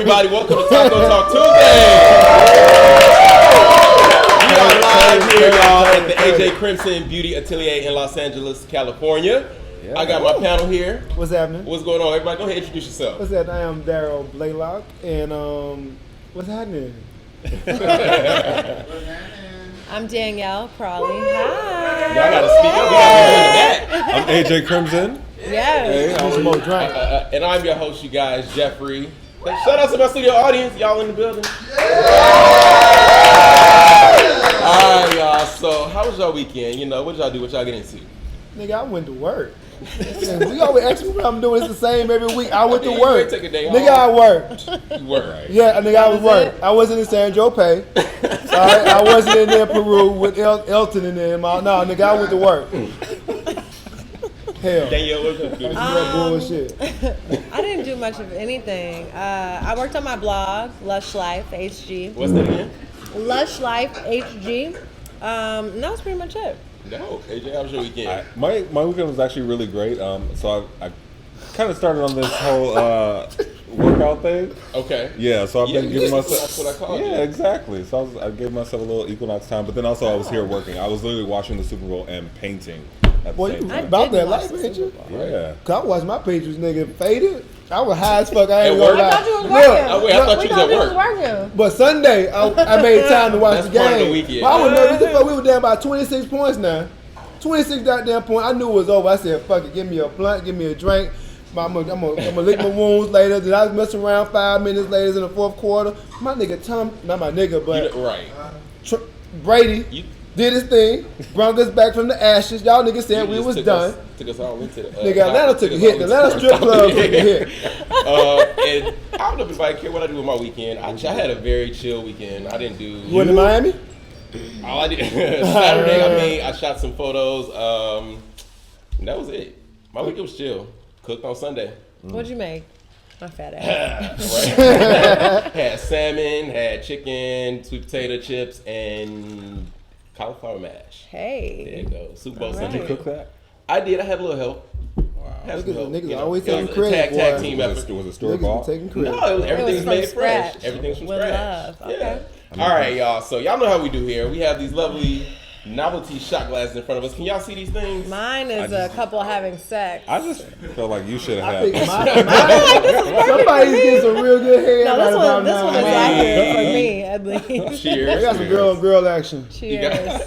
everybody? Welcome to Taco Talk Tuesday. We are live here, y'all, at the AJ Crimson Beaute Atelier in Los Angeles, California. Yeah. I got my panel here. What's happening? What's going on? Everybody, go ahead and introduce yourself. What's happening? I am Daryl Blaylock, and what's happening? I'm Danielle Crawley. Hi. Y'all gotta speak up. We gotta be in the back. I'm AJ Crimson. Yes. Hey, and I'm your host, you guys, Jeffrey. Shout out to my studio audience. Y'all in the building. Alright, y'all. So, how was y'all weekend? You know, what did y'all do? What y'all get into? Nigga, I went to work. We always ask me what I'm doing. It's the same every week. I went to work. Take a day nigga, I worked. You work, right? Yeah, nigga, I was work. I wasn't in San Tropez. Alright, I wasn't in there Peru with Elton in there. No, nigga, I went to work. Hell. Danielle, what's up, dude? Bullshit. I didn't do much of anything. I worked on my blog, Lush Life HG. What's that again? Lush Life HG. And that was pretty much it. No, AJ, how was your weekend? My weekend was actually really great. So I kind of started on this whole workout thing. Okay. Yeah, so I've been giving myself. That's what I call it. Yeah, exactly. So I gave myself a little equinox time, but then also I was here working. I was literally watching the Super Bowl and painting at the same You time. about that life, ain't you? Yeah. Cause I watched my pictures, nigga, faded. I was high as fuck. I ain't At gonna work? lie. I thought you was working. I thought you was at work. But Sunday, I made time to watch That's the part of game. the weekend. Well, I was nervous as fuck. We were down by 26 points now. 26 goddamn points. I knew it was over. I said, fuck it, give me a blunt, give me a drink. I'm gonna lick my wounds later. Then I was messing around 5 minutes later in the fourth quarter. My nigga not my nigga, but right. Brady did his thing, brought us back from the ashes. Y'all niggas said we was done. Took us all into the nigga, Atlanta took a hit. The Atlanta strip club took a hit. And I don't know if anybody care what I do with my weekend. I had a very chill weekend. I didn't do. You went to Miami? All I did Saturday, I shot some photos. And that was it. My weekend was chill. Cooked on Sunday. What'd you make? My fat ass. Had salmon, had chicken, sweet potato chips, and cauliflower mash. Hey. There you go. Super Bowl Sunday. Did you cook that? I did. I had a little help. Wow. Niggas always taking It was a credit. tag team effort. Was it store Niggas bought? taking credit. No, everything was from made fresh. scratch. Everything's from With scratch. love. Okay. Yeah. All right, y'all. So y'all know how we do here. We have these lovely novelty shot glasses in front of us. Can y'all see these things? Mine is a couple having sex. I just felt like you should have I had think this. somebody's getting some real good hair No, right about this now. one is accurate for me, at least. Cheers. They got some girl action. Cheers.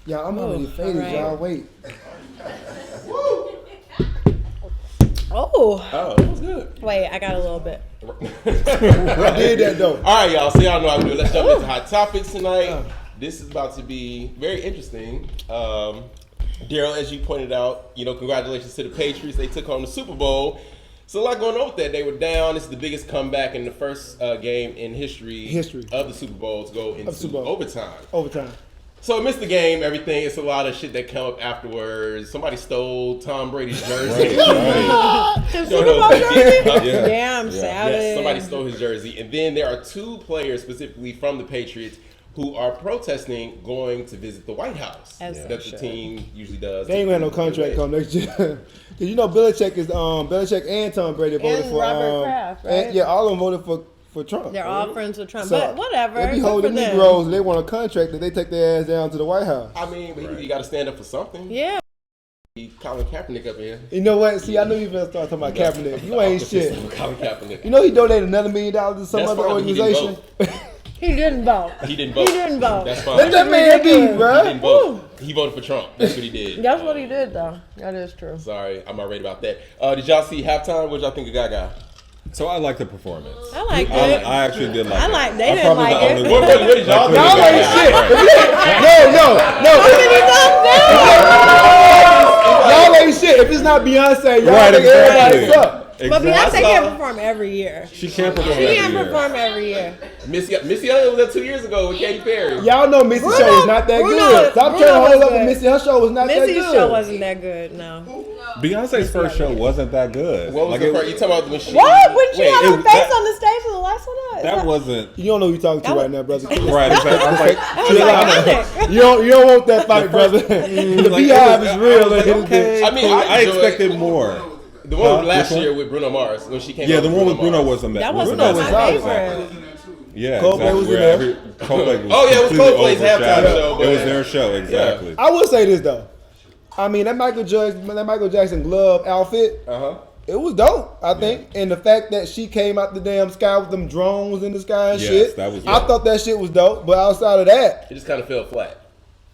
Y'all, I'm already faded. right. Y'all wait. Oh. Oh, that was good. Wait, I got a little bit. I did that though. All right, y'all. So y'all know how we do it. Let's jump into hot topics tonight. This is about to be very interesting. Daryl, as you pointed out, congratulations to the Patriots. They took on the Super Bowl. So a lot going on with that. They were down. This is the biggest comeback in the first game in history of the Super Bowl to go into overtime. So I missed the game, everything. It's a lot of shit that come up afterwards. Somebody stole Tom Brady's jersey. Damn, savage. Yes, somebody stole his jersey. And then there are two players specifically from the Patriots who are protesting going to visit the White House that the team usually does. They ain't gonna have no contract come next year. Cause Belichick and Tom Brady voted And for Robert Kraft, right? and, yeah, all of them voted for Trump. They're all friends with Trump, So, but whatever. They be Good holding for them. Negroes. They want a contract that they take their ass down to the White House. I mean, but you got to stand up for something. Yeah. Colin Kaepernick up here. You know what? See, I knew you were gonna start talking about Kaepernick. You ain't shit. Colin Kaepernick. You know he donated another $1 million to some That's other fine, organization. He didn't vote. He didn't vote. That's fine. Let that man be, bro. He didn't vote. He voted for Trump. That's what he did. That's what he did, though. That is true. Sorry, I'm not right about that. Did y'all see halftime? What did y'all think of Gaga? So I like the performance. I liked it. I actually did like it. They didn't like it. What did y'all think? Y'all ain't shit. No. Y'all ain't shit. If it's not Beyonce, y'all think everybody suck. But Beyonce can't perform every year. She can't perform every year. Missy Elliott was that 2 years ago with Katy Perry. Y'all know Missy show is not that good. Stop trying to hold up with Missy. Her show was not that good. Missy's show wasn't that good, no. Beyonce's first show wasn't that good. What was the first? You talking about the machine? What? When she had her face on the stage for the last one? That wasn't. You don't know who you're talking to right now, brother. Right, exactly. I was like, you don't want that fight, brother. The beehive is real. okay. I mean, I expected more The one Huh? last Which one? year with Bruno Mars when she came. Yeah, out the one with Bruno Mars. was a mess. That was Bruno my was out. favorite. Yeah, Coldplay exactly. was in Where there. Coldplay was Oh, yeah, it was completely Coldplay's halftime overshadowed. show, It was but- their show, exactly. I will say this though. I mean, that Michael Jackson glove outfit, it was dope, I think. And the fact that she came out the damn sky with them drones in the sky and Yes, shit, that was I dope. thought that shit was dope. But outside of that, It just kind of fell flat.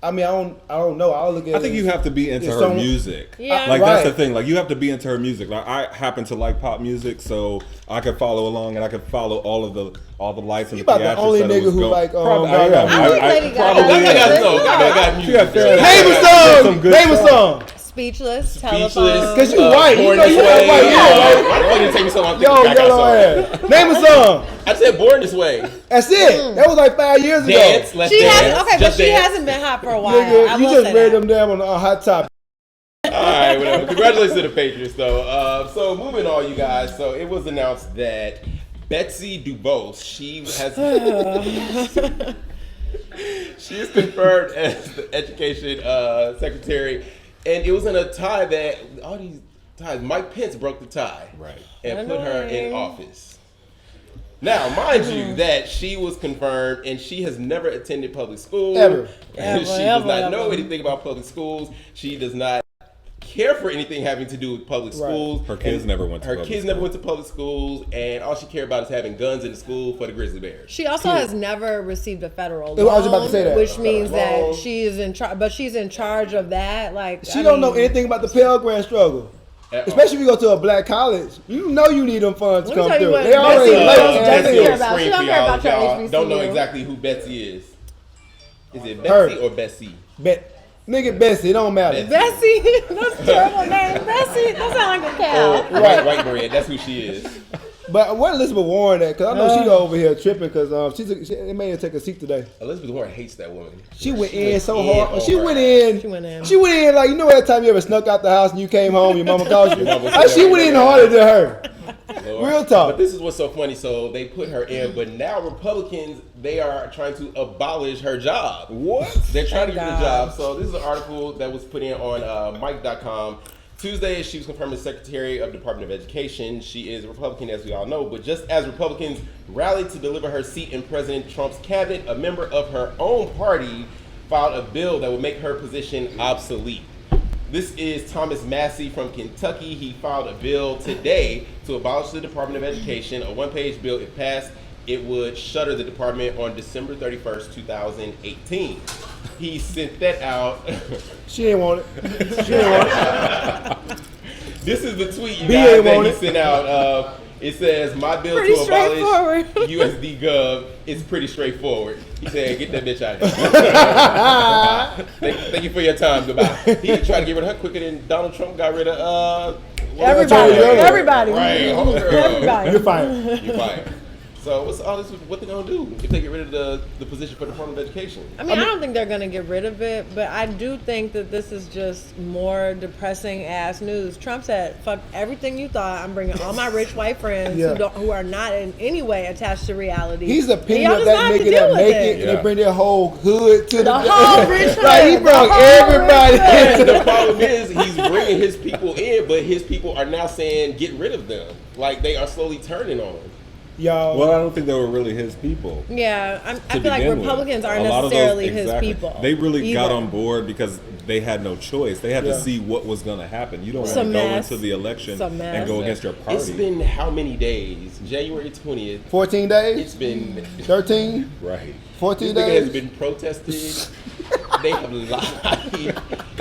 I mean, I don't know. I'll look at. I think you have to be into It's her some- music. Yeah. Like that's the Right. thing. Like you have to be into her music. Like I happen to like pop music, so I could follow along and I could follow all the lights and You the about the theatrics only that it nigga was who going. like, Probably, Gaga. yeah, I like Lady Gaga. probably. Gaga got Yeah. some. Gaga got music. She got fair- Name a Some song. good Name a songs. song. Speechless, Speechless. telephone. Cause you white. You Born know This you got Way. white. Yeah, right. Why the fuck did it take me so long to Yo, think of Gaga yellow song? ass. Name a song. I said Born This Way. That's it. That was like 5 years ago. Dance. Let's She dance. hasn't. Okay, but Just she dance. hasn't been hot for a while. Nigga, I you will just say read that. them down on a hot topic. All right, whatever. Congratulations to the Patriots, though. So moving on, you guys. So it was announced that Betsy DuBose, she is confirmed as the education secretary, and it was in a tie that all these ties. Mike Pence broke the tie, Right. and put her in Annoying. office. Now, mind you, that she was confirmed, and she has never attended public school. Ever. She Ever, does ever, not know ever. anything about public schools. She does not care for anything having to do with public Right. schools. Her kids And never went to her public kids school. never went to public schools, and all she cared about is having guns in the school for the Grizzly Bears. She also has never received a federal I loan, was about to say that. which means Federal loan. that she is in charge. But she's in charge of that. Like She don't know anything about the Pell Grant struggle. At all. Especially if you go to a black college. You know you need them funds to Let me come tell you through. what They already Betsy late. does. as Betsy hell. care about- she don't care about your Y'all don't know HBCU. exactly who Betsy is. Is it Her. Betsy or Bessie? Nigga Bessie, it don't matter. Bessie. Bessie. That's a terrible name. Bessie. That sounds like a cow. Or white bread. That's who she is. But what Elizabeth Warren at? Because I know she over here tripping because they made her take a seat today. Elizabeth Warren hates that woman. She went in went so in hard. on She her. went in. She went in. She went in like, you know that time you ever snuck out the house and you came home, your mama called you? Your mama Like, she said went in that. harder than her. Lord. Real talk. But this is what's so funny. So they put her in, but now Republicans, they are trying to abolish her job. What? They're trying to get rid of the God. job. So this is an article that was put in on Mike.com. Tuesday, she was confirmed as Secretary of the Department of Education. She is a Republican, as we all know. But just as Republicans rallied to deliver her seat in President Trump's cabinet, a member of her own party filed a bill that would make her position obsolete. This is Thomas Massey from Kentucky. He filed a bill today to abolish the Department of Education, a one-page bill. If passed, it would shutter the department on December 31st, 2018. He sent that out. She didn't want it. She didn't want it. This is the tweet, you BA guys, that want he it. sent out. It says, my bill Pretty to abolish straightforward. USD Gov is pretty straightforward. He said, get that bitch out of here. thank you for your time. Goodbye. He tried to get rid of her quicker than Donald Trump got rid of Everybody. Attorney General. Everybody. Right, homegirl. Everybody. You're fine. You're fired. So what's all this? What they gonna do if they get rid of the position for the Department of Education? I mean, I don't think they're gonna get rid of it, but I do think that this is just more depressing ass news. Trump said, "Fuck everything you thought. I'm bringing all my rich white friends Yeah. who are not in any way attached to reality." He's a And penny y'all of just that have to make it deal that with make it, it. and they Yeah. bring their whole hood to the whole rich Like he hood. brought The whole everybody. rich And the problem is he's bringing his people in, but his people are now saying get rid of them. Like they are slowly turning on him. Y'all. Well, I don't think they were really his people. Yeah, I to feel like begin with. Republicans A aren't lot of those- necessarily exactly. his people. They really got either. on board because they had no choice. They had Yeah. to see what was going to happen. You don't It's want a to go mess. into the election It's a mess. and go against your party. It's been how many days? January 20th. 14 days? It's been 13? right. 14 This nigga has days? been protested. They have lied.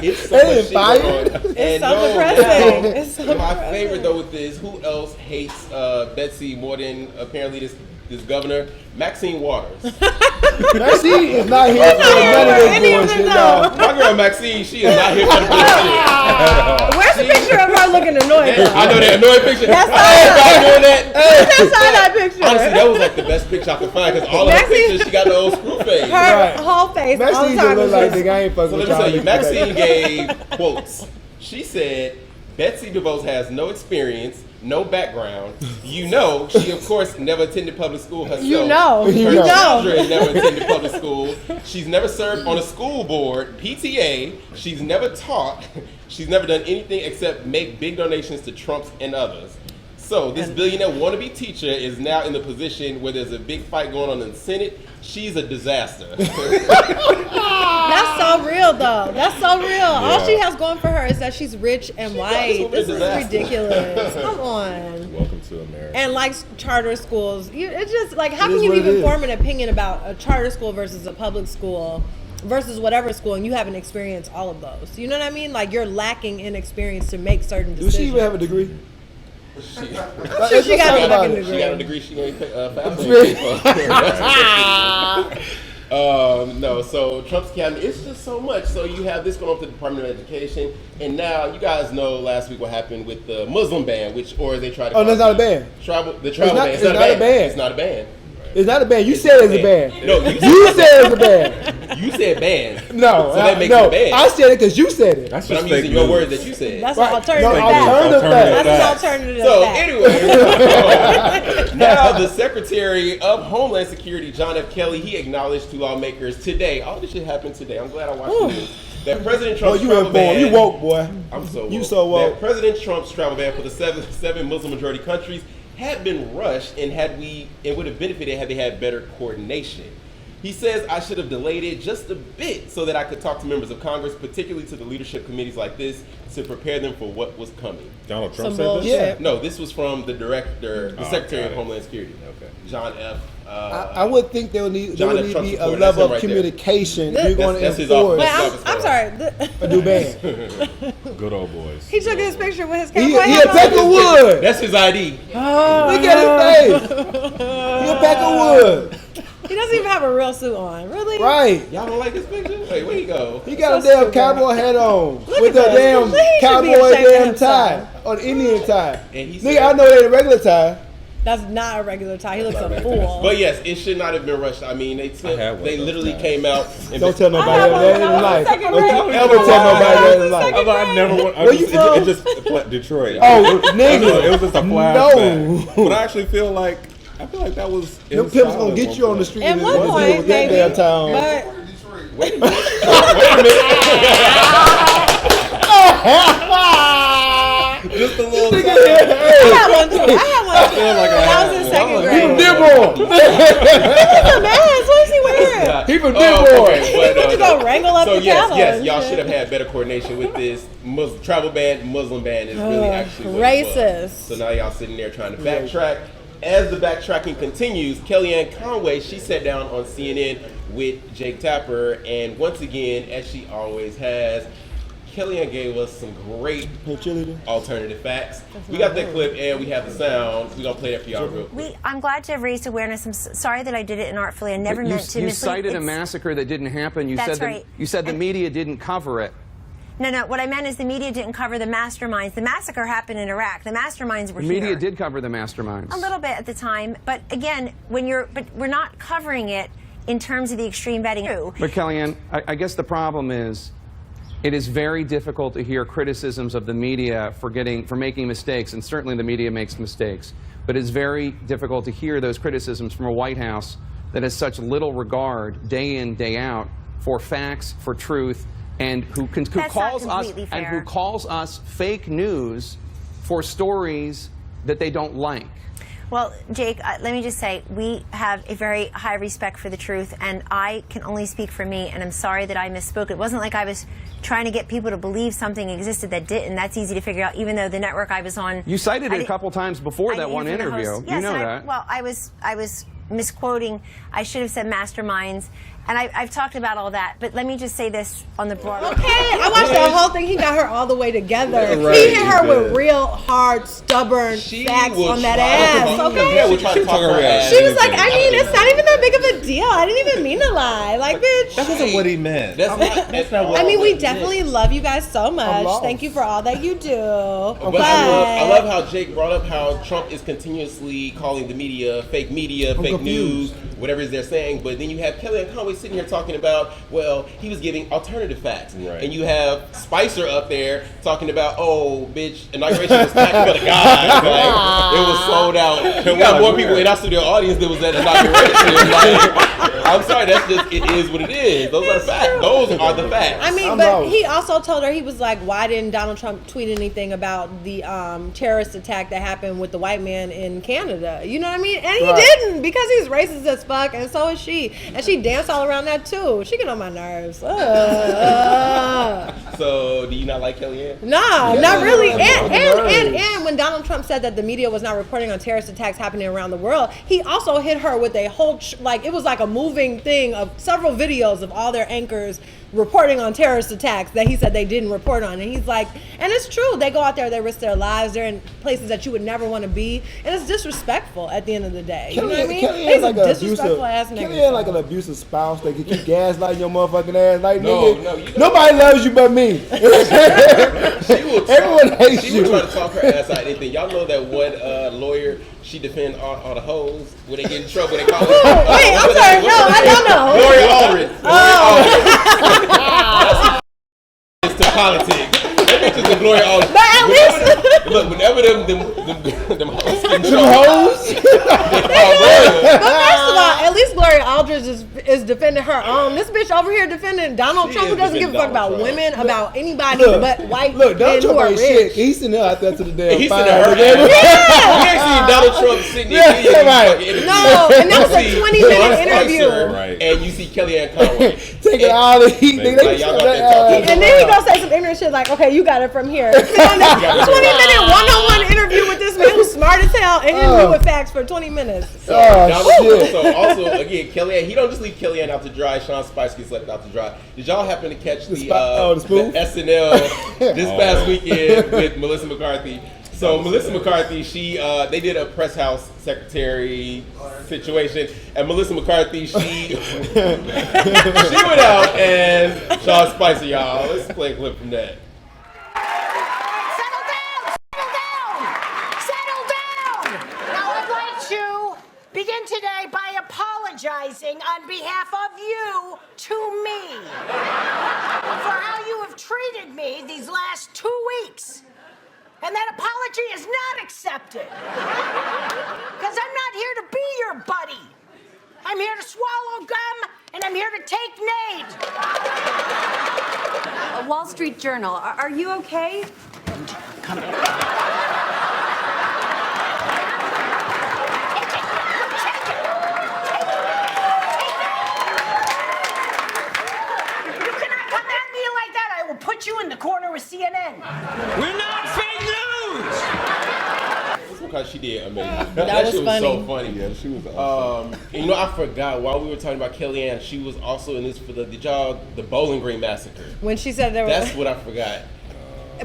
It's so They much didn't shit fire going on. It's And so no, depressing. now, It's so my depressing. favorite though with this, who else hates Betsy more than apparently this governor? Maxine Waters. Maxine is not here for none of Any this of bullshit, it, y'all. My girl Maxine, she is not here for the bullshit. Where's the picture of her looking annoyed? I know that annoying picture. That's I ain't about doing that. I saw that picture. Honestly, that was like the best picture I could find because all of her Maxine- pictures, she got the old screw face. Her Right. whole face all Maxine the just time. look is like just- nigga, I ain't fucking So with let me y'all. tell you, niggas today. Maxine gave quotes. She said, Betsy DeVos has no experience, no background. You know, she of course never attended public school herself. You know. Her You know. children never attended public school. She's never served on a school board, PTA. She's never taught. She's never done anything except make big donations to Trump and others. So this billionaire wannabe teacher is now in the position where there's a big fight going on in the Senate. She's a disaster. That's so real, though. That's so real. All she has going for her is that she's rich and white. This is ridiculous. Come on. Welcome to America. And like charter schools, it's just like, how can you even form an opinion about a charter school versus a public school versus whatever school, and you haven't experienced all of those? You know what I mean? Like, you're lacking in experience to make certain decisions. Does she even have a degree? She got a fucking degree. She got a degree. She ain't no, so Trump's cabinet, it's just so much. So you have this going on with the Department of Education, and now you guys know last week what happened with the Muslim ban, or they tried to. Oh, that's not a ban. The travel ban. It's not a ban. It's not a ban. It's not a ban. You said it's a ban. No, you said it's a ban. You said ban. No, so that makes it a ban. I said it because you said it. That's but just I'm using your words that you said. That's right. an alternative No, fact. alternative That's an alternative So fact. anyway, now the Secretary of Homeland Security, John F. Kelly, he acknowledged to lawmakers today. All this shit happened today. I'm glad I watched the news. That President Trump's travel ban. You woke, boy. I'm so woke. You so woke. That President Trump's travel ban for the seven Muslim majority countries had been rushed, and it would have benefited had they had better coordination. He says, I should have delayed it just a bit so that I could talk to members of Congress, particularly to the leadership committees like this, to prepare them for what was coming. Donald Trump Some said bullshit. this? Yeah. No, this was from the Secretary of it. Homeland Security, John F. I would think there would need John to F. be Trump's a supporter. level of That's him right there. communication. That's- You're going to that's his enforce office. But I'm sorry. a new ban. Good old boys. He took his picture with his He cowboy a hat on. pack of wood. That's his ID. Look at his face. He a pack of wood. He doesn't even have a real suit on. Really? Right. Y'all don't like this picture? Wait, where he go? He got So a damn stupid. cowboy hat on Look with at a this. damn He should be cowboy ashamed of damn himself. tie or the Indian tie. And he Nigga, said- I know they ain't a regular tie. That's not a regular tie. He looks a fool. But yes, it should not have been rushed. I mean, they had one they of those literally times. came out and Don't tell nobody I had that one in when I was life. in second Don't you grade. ever tell nobody that in life. I never went. Where you from? It just Detroit. Oh, it nigga. was just a flashback. But I actually feel like that was. Them pimps gonna get you on the street At and one deal point, with that maybe. damn town. But wait a minute. Just a little. I had one too. I feel like I was had in one. second He grade. from Dearborn. He's a mask. What is he wearing? He from Oh, Dearborn. okay, He went to go wrangle up so the yes, cattle yes, and y'all shit. should have had better coordination with this travel ban. Muslim ban is really actually what it was. racist. So now y'all sitting there trying to backtrack. As the backtracking continues, Kellyanne Conway, she sat down on CNN with Jake Tapper, and once again, as she always has, Kellyanne gave us some great alternative facts. We got that clip and we have the sound. We're going to play that for y'all real quick. I'm glad to have raised awareness. I'm sorry that I did it inartfully. I never meant to You mislead. cited a It's- massacre that didn't happen. You That's said right. You said the media didn't cover it. No, what I meant is the media didn't cover the masterminds. The massacre happened in Iraq. The masterminds were The media here. did cover the masterminds. A little bit at the time, but again, but we're not covering it in terms of the extreme vetting. But Kellyanne, I guess the problem is, it is very difficult to hear criticisms of the media for making mistakes, and certainly the media makes mistakes. But it's very difficult to hear those criticisms from a White House that has such little regard, day in, day out, for facts, for truth, and who calls us fake news for stories that they don't like. Well, Jake, let me just say, we have a very high respect for the truth, and I can only speak for me, and I'm sorry that I misspoke. It wasn't like I was trying to get people to believe something existed that didn't. That's easy to figure out, even though the network I was on... You cited it a couple times before that one interview. Yes, you know that. Well, I was misquoting. I should have said masterminds. And I've talked about all that, but let me just say this on the broader. Okay, I watched the whole thing. He got her all the way together. Right, He hit her he with did. real hard, stubborn facts on that ass. Okay, she was like, I mean, it's not even that big of a deal. I didn't even mean to lie. Like, bitch. That wasn't what he meant. That's not what I mean, we definitely love you guys so much. lost. Thank you for all that you do. But I love how Jake brought up how Trump is continuously calling the media fake news, whatever it is they're saying. But then you have Kellyanne Conway sitting here talking about, well, he was giving alternative facts. Right. And you have Spicer up there talking about, oh, bitch, inauguration was packed for the guys. Like, it was sold out. You got more people in our studio audience than was at inauguration. Like, I'm sorry, that's just, it is what it is. Those are the facts. Those are the facts. I mean, but he also told her, he was like, why didn't Donald Trump tweet anything about the terrorist attack that happened with the white man in Canada? You know what I mean? And he didn't, because he's racist as fuck, and so is she. And she danced all around that too. She get on my nerves. So, do you not like Kellyanne? No, not really. And when Donald Trump said that the media was not reporting on terrorist attacks happening around the world, he also hit her with a whole, like, it was like a moving thing of several videos of all their anchors reporting on terrorist attacks that he said they didn't report on. And he's like, and it's true, they go out there, they risk their lives, they're in places that you would never want to be, and it's disrespectful at the end of the day. You know what I mean? He's like a disrespectful ass nigga. Kellyanne like an abusive spouse. They can keep gaslighting your motherfucking ass. Like, No, nobody loves you but me. Everyone hates you. She would try to talk her ass out of anything. Y'all know that one lawyer, she defend all the hoes when they get in trouble. They call her. Wait, I'm sorry. No, I don't know. Gloria Allred. Oh. It's to politics. That bitch is the Gloria Allred. But at least, look, whenever them hoes get in Them trouble. hoes? but first of all, at least Gloria Aldridge is defending her own. This bitch over here defending Donald She Trump, who is doesn't give a fuck defending about Donald women, Trump. about anybody but white Look, Donald men who Trump are ain't rich. shit. He's sitting there out there to the damn He's fire. sitting her. We ain't seen Donald Trump sitting there. No, and that was a 20-minute interview. Right. And you see Kellyanne Conway Taking all the heat. Man, Nigga, like, y'all got that talking. And then he gonna say some ignorant shit like, okay, you got it from here. 20-minute one-on-one interview with this man who's smart as hell and hit me with facts for 20 minutes. So also, again, Kellyanne, he don't just leave Kellyanne out to dry. Sean Spicer gets left out to dry. Did y'all happen to catch the spoof? SNL this past weekend with Melissa McCarthy? So Melissa McCarthy, they did a press house secretary situation, and Melissa McCarthy, she went out and Sean Spicer, y'all. Let's play a clip from that. Begin today by apologizing on behalf of you to me for how you have treated me these last 2 weeks. And that apology is not accepted. Because I'm not here to be your buddy. I'm here to swallow gum, and I'm here to take names. Wall Street Journal, are you okay? Come here. Put you in the corner with CNN. We're not fake news. That's because she did amazing. That was shit funny. Was so funny. Yeah, she was awesome. And, I forgot while we were talking about Kellyanne, she was also in this for the Bowling Green massacre. When she said there was, That's what I forgot.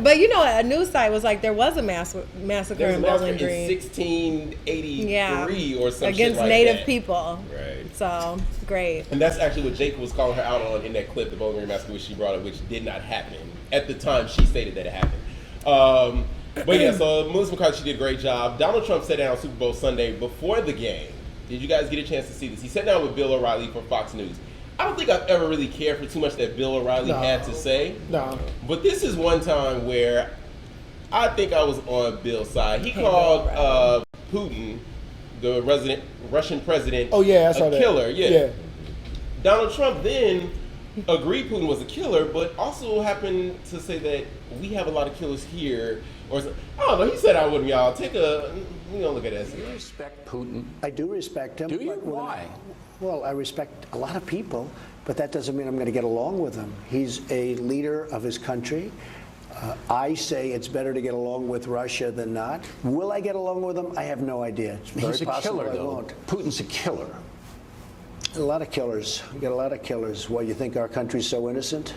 but a news site was like there was a massacre There was in a massacre Bowling in Green. 1683 or something against like Native that. people. Right. So great. And that's actually what Jake was calling her out on in that clip, the Bowling Green massacre, which she brought up, which did not happen. At the time, she stated that it happened. But yeah, so Melissa McCarthy, she did a great job. Donald Trump sat down on Super Bowl Sunday before the game. Did you guys get a chance to see this? He sat down with Bill O'Reilly for Fox News. I don't think I've ever really cared for too much that Bill O'Reilly had to say. No. But this is one time where I think I was on Bill's side. He called Putin, the Russian president, Oh yeah, I saw a that. killer. Yeah. Donald Trump then agreed Putin was a killer, but also happened to say that we have a lot of killers here. Or I don't know. He said I wouldn't. Y'all take a look at this. Do you respect Putin? I do respect him. Do you? but Why? Well, I respect a lot of people, but that doesn't mean I'm going to get along with him. He's a leader of his country. I say it's better to get along with Russia than not. Will I get along with him? I have no idea. It's very He's a possible killer, I though. won't. Putin's a killer. A lot of killers. We got a lot of killers. Why, you think our country's so innocent?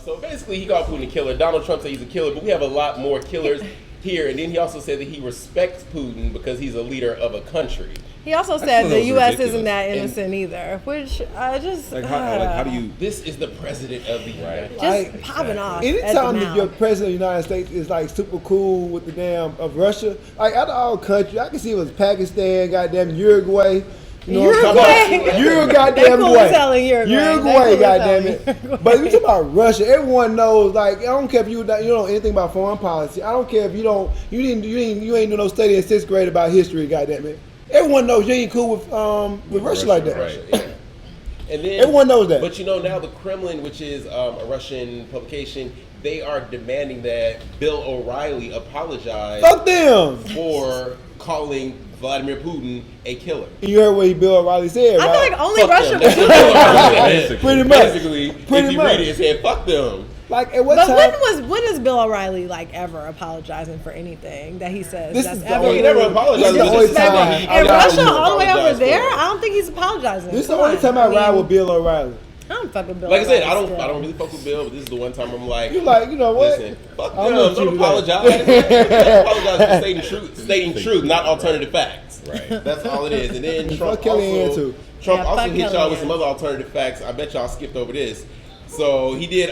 So basically, he called Putin a killer. Donald Trump said he's a killer, but we have a lot more killers here. And then he also said that he respects Putin because he's a leader of a country. He also thought said that the was U.S. ridiculous. isn't that innocent either, which I just How do you? This is the president of the United States. just popping off. Anytime at the that your mouth. president of the United States is like super cool with the damn of Russia, like out of all countries, I can see it was Pakistan, goddamn Uruguay. You know what I'm talking about? Uruguay, They goddamn cool boy. as hell in Uruguay. Uruguay, They cool as goddamn hell it. in Uruguay. But you talking about Russia? Everyone knows. Like I don't care if you know anything about foreign policy. I don't care if you ain't do no study in 6th grade about history. Goddamn it. Everyone knows you ain't cool with Russia like that. Russia, yeah. And then Everyone knows that. But now the Kremlin, which is a Russian publication, they are demanding that Bill O'Reilly apologize. Fuck them for calling Vladimir Putin a killer. You heard what Bill O'Reilly said, right? I feel like only Fuck Russia them. would do That's that. Pretty much. Basically, if you read it, it said fuck them. Like at what But time? when is Bill O'Reilly like ever apologizing for anything that he says? This that's is the ever only- He never apologized. This is the only time. in Russia, all the way over Apologize there. for it. I don't think he's apologizing. This is the Come only on. time I ride mean, with Bill O'Reilly. I don't fuck with Bill. Like I said, O'Reilly I don't really fuck with Bill, but this is the one time I'm like, You like, you know what? listen, fuck I'm them. gonna Don't do apologize. that. Apologize for stating truth, not alternative facts. Right. That's all it is. And then Trump Fuck Kellyanne, too. Trump Yeah, also fuck hit y'all with Kellyanne. some other alternative facts. I bet y'all skipped over this. So he did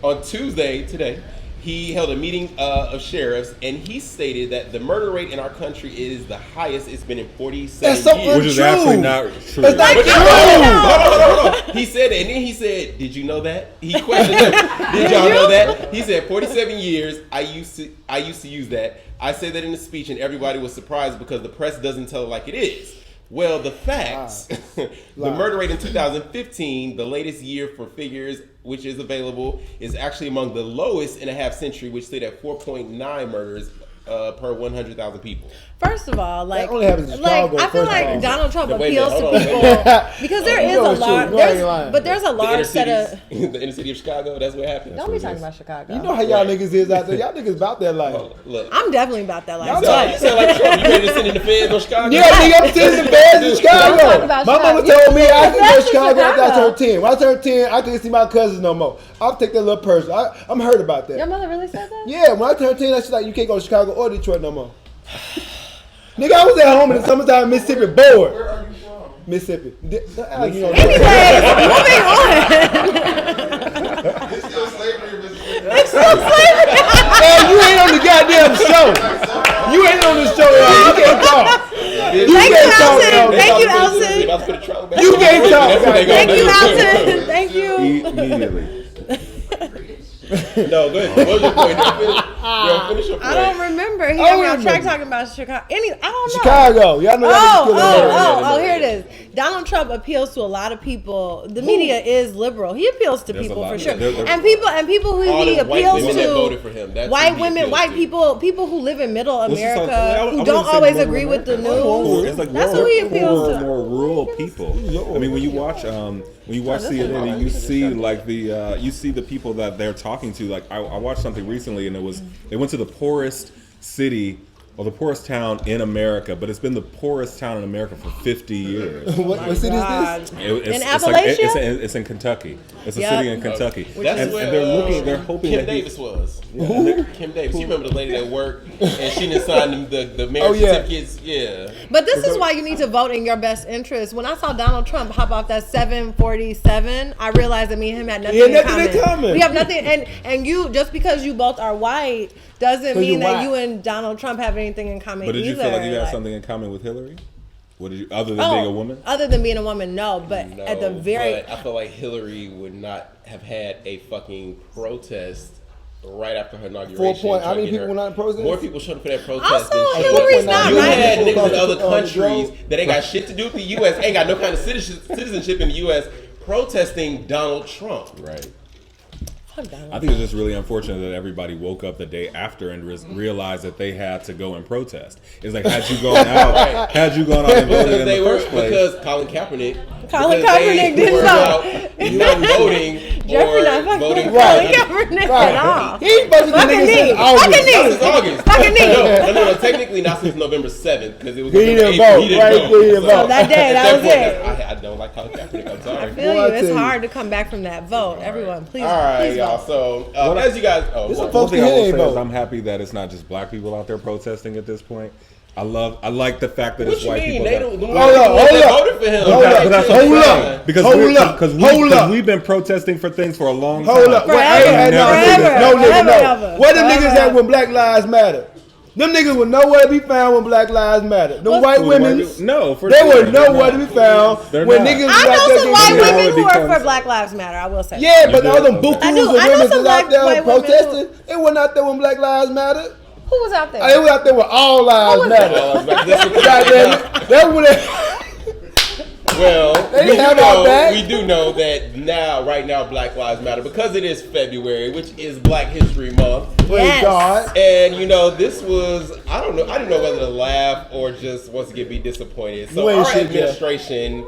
on Tuesday today. He held a meeting of sheriffs, and he stated that the murder rate in our country is the highest it's been in 47 That's so years. Which is True. actually not true. It's not But true. hold on. He said it, and then he said, "Did you know that?" He questioned him. Did y'all know that? He said, "47 years. I used to use that. I said that in a speech, and everybody was surprised because the press doesn't tell it like it is." Well, the facts, the murder rate in 2015, the latest year for figures which is available, is actually among the lowest in a half century, which stayed at 4.9 murders per 100,000 people. First of all, like, only happens in Chicago, I feel first of all. like Donald Trump Wait a appeals minute, to hold on, people because there You is know a it's true. large, You ain't lying. but there's a large set of. The inner city of Chicago, that's what happened. Don't be talking about Chicago. You know how y'all niggas is out there. Y'all niggas about that life. Look. I'm definitely about that life. Y'all You sound like Trump. You ready to send in the feds on Chicago? Yeah, nigga, I'm sitting in the beds in Don't Chicago. talk about My mama Chicago. told me I couldn't go to That's Chicago after I Chicago. turned 10. When I turned 10, I couldn't see my cousins no more. I'll take that little person. I'm hurt about that. Your mother really said that? Yeah, when I turned 10, I said like, you can't go to Chicago or Detroit no more. Nigga, I was at home in the summertime in Mississippi, bored. Where are you from? Mississippi. You know, Anyways, moving on. It's still slavery in Mississippi. It's still slavery. hey, you ain't on the goddamn show. You ain't on the show, y'all. You can't talk. Thank you, Elton. Thank you, Elton. You can't talk. Thank you, Elton. Thank you. Immediately. No, go ahead. What was your point? Finish your point. I don't remember. He I had don't me on track remember. talking about Chicago. I don't know. Chicago. Y'all know Oh, here it is. Donald Trump appeals to a lot of people. The media is liberal. He appeals to There's people a lot for of- sure. there- And people who All he the white appeals women that voted to. for him. That's who White he women, appeals white to. people who live in middle This is America, like- I who wouldn't don't say always middle agree with the America. news. It's like That's rural, who he appeals to. more rural people. I mean, when you watch CNN, you see like you see the people that they're talking to. Like I watched something recently, and they went to the poorest city or the poorest town in America, but it's been the poorest town in America for 50 years. What city is this? In Appalachia? It's in Kentucky. It's a Yep. city in Kentucky. That's and where they're hoping Kim that he- Davis was. Kim Davis. You remember the lady that worked and she didn't sign the marriage Oh, yeah. certificates? Yeah. But this is why you need to vote in your best interest. When I saw Donald Trump hop off that 747, I realized that me and him had nothing, Yeah, in, nothing common. in common. We have nothing, and you just because you both are white doesn't 'Cause mean you that white. you and Donald Trump have anything in common. But did you either. feel like you had something in common with Hillary? What did you, other than being a woman? Other than being a woman, no. But No, at the very but I feel like Hillary would not have had a fucking protest right after her inauguration. How many people were not in protest? More people showed up for that protest. Also, than she Hillary's was. not You right. had niggas in People other come to, countries Joe. that ain't got shit to do with the U.S. Ain't got no kind of citizenship in the U.S. protesting Donald Trump. Right. fuck Donald I think it's just really unfortunate that everybody woke up the day after and realized that they had to go and protest. It's like had you gone out, and voted Because in they the were first place. because Colin Kaepernick. Colin because Kaepernick they didn't were vote. out not voting Jeffrey or not fucking voting with Colin for Kaepernick Right. at all. He ain't supposed to be Fucking niggas knee. since Fucking August. knee. Not since August. Fucking knee. No, technically not since November 7th because it was He November didn't 8th. vote, He didn't right? vote. He didn't vote. That day, At that was point, it. I don't like Colin Kaepernick. I'm I sorry. feel Boy, I you. It's tell you. hard to come back from that vote. Everyone, please. All right, please y'all. vote. So as you guys, This is One Folks thing I can will hear say vote. is I'm happy that it's not just black people out there protesting at this point. I like the fact that what it's you white mean? people. They that- don't. Hold up. Voted for him. Hold up. But that's Hold what I'm up. saying. Because Hold up. Hold up. we've been protesting for things for a long time. Hold up. Forever. Hey, no, Forever. nigga, no, nigga, Forever. no. What them niggas Forever. at when Black Lives Matter? Them niggas were nowhere to be found when Black Lives Matter. The white women, no, for they sure, were nowhere to be found They're when not. niggas. I know out some there white getting women who killed. work for Black Lives Matter. I will say. Yeah, but You all do? them Okay. bukus I of know women some that's out there white women protesting. They weren't out there when Black Lives Matter. Who was out there? They were out there with all lives matter. Goddamn it. That's when they. Well, They didn't have our back. we do know that right now, Black Lives Matter, because it is February, which is Black History Month. Praise God. And this was, I don't know, I didn't know whether to laugh or just once again be disappointed. So You ain't our shit, administration,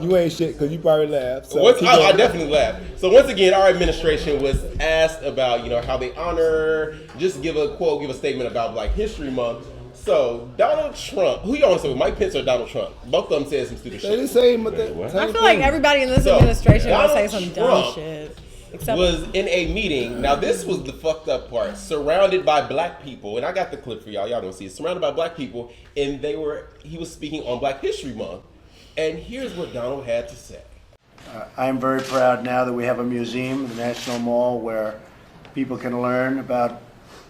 You ain't shit because you probably laughed. So I definitely laughed. So once again, our administration was asked about, how they honor, just give a statement about Black History Month. So Donald Trump, who you want to say with, Mike Pence or Donald Trump? Both of them said some stupid shit. They same, but I feel like everybody in this administration will say some dumb shit. Except was in a meeting. Now this was the fucked up part. Surrounded by black people, and I got the clip for y'all. Y'all don't see it. Surrounded by black people, and he was speaking on Black History Month. And here's what Donald had to say. I'm very proud now that we have a museum, the National Mall, where people can learn about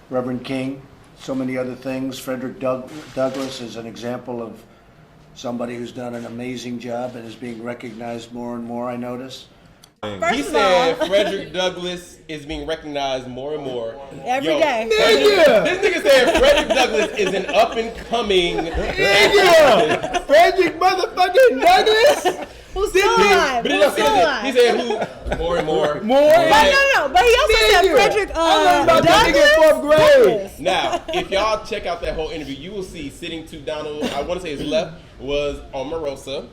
Reverend King. So many other things. Frederick Douglass is an example of somebody who's done an amazing job and is being recognized more and more, I notice. He said Frederick Douglass is being recognized more and more. Every day. This nigga said Frederick Douglass is an up-and-coming... Nigga! Frederick motherfucking Douglass? Who's still alive? Who's still alive? He said who? More and more. More? But no. But he also said Frederick I learned about that nigga in 4th grade. Now, if y'all check out that whole interview, you will see sitting to Donald, I want to say his left, was Omarosa.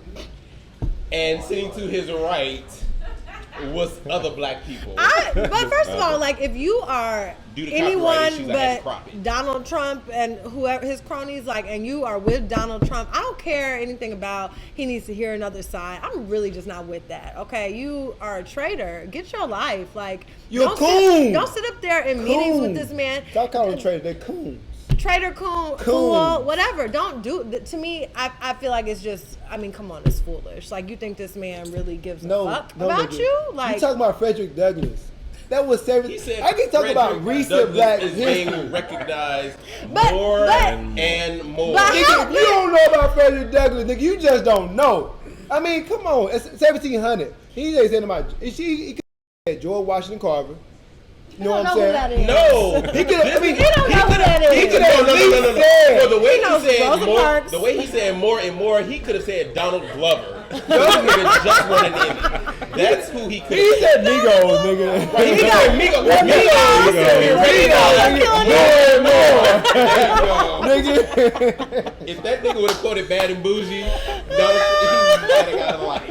And sitting to his right was other black people. But first of all, like if you are Due to anyone copyright issues, I had to but crop it. Donald Trump and whoever his cronies, like, and you are with Donald Trump, I don't care anything about he needs to hear another side. I'm really just not with that. Okay, you are a traitor. Get your life. Like You're a coon. Don't sit up there in meetings with this man. Stop calling them traitors. They're coons. Traitor, coon, fool, whatever. Don't do. To me, I feel like it's just. I mean, come on, it's foolish. Like, you think this man really gives a fuck about nigga. you? Like, you talking about Frederick Douglass? That was 70. He said I can talk about recent Douglass black is history. being recognized But- more but- and more. but Nigga, how- if you don't know about Frederick Douglass, nigga, you just don't know. I mean, come on, it's 1700. He ain't saying about. He could have George Washington Carver. You know what I'm saying? That is. No, He could have. I mean, He don't know who that he is. could have no. said. For the way He knows he said Rosa more, Parks. the way he said more and more, he could have said Donald Glover. Those niggas just want an Emmy. That's who he could have He said Migos, nigga. Right, he said Migos. Nigga. If that nigga would have quoted Bad and Bougie, Donald, he might have got a life.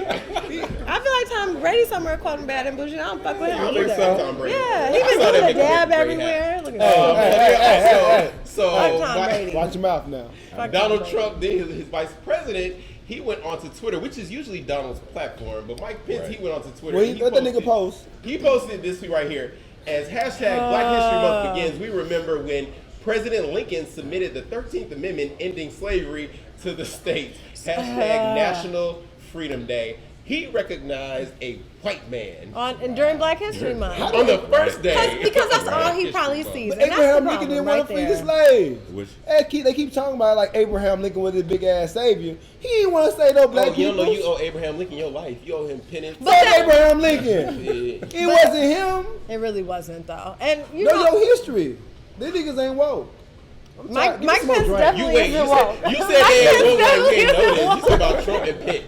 I feel like Tom Brady somewhere called him bad and bougie. I don't fuck with him. I think either. so. Tom Brady. Yeah, he I been saw that doing a nigga dab with a great everywhere. hat. Look at that. So Fuck Tom Brady. Watch your mouth now. Fuck Donald Tom Brady. Trump, then his vice president, he went onto Twitter, which is usually Donald's platform, but Mike Pence, he went onto Twitter. Well, and let that nigga post. He posted this right here. As hashtag Black History Month begins, we remember when President Lincoln submitted the 13th Amendment ending slavery to the states. Hashtag National Freedom Day. He recognized a white man And during Black History Month. on the first day. Because that's of all Black he History probably Month. sees. But And that's Abraham the Lincoln problem didn't right want to free the there. slaves. Which- They keep talking about like Abraham Lincoln was his big ass savior. He didn't want to say no black Oh, you people. don't know you owe Abraham Lincoln your life. You owe him penance. Fuck Abraham Lincoln. Yeah. It wasn't him. It really wasn't, though. And you Know know, your history. These niggas ain't woke. Mike Give me some more Pence drink. definitely isn't woke. You said Mike they Pence ain't woke like we ain't definitely know this. You isn't said about woke. Trump and Pence.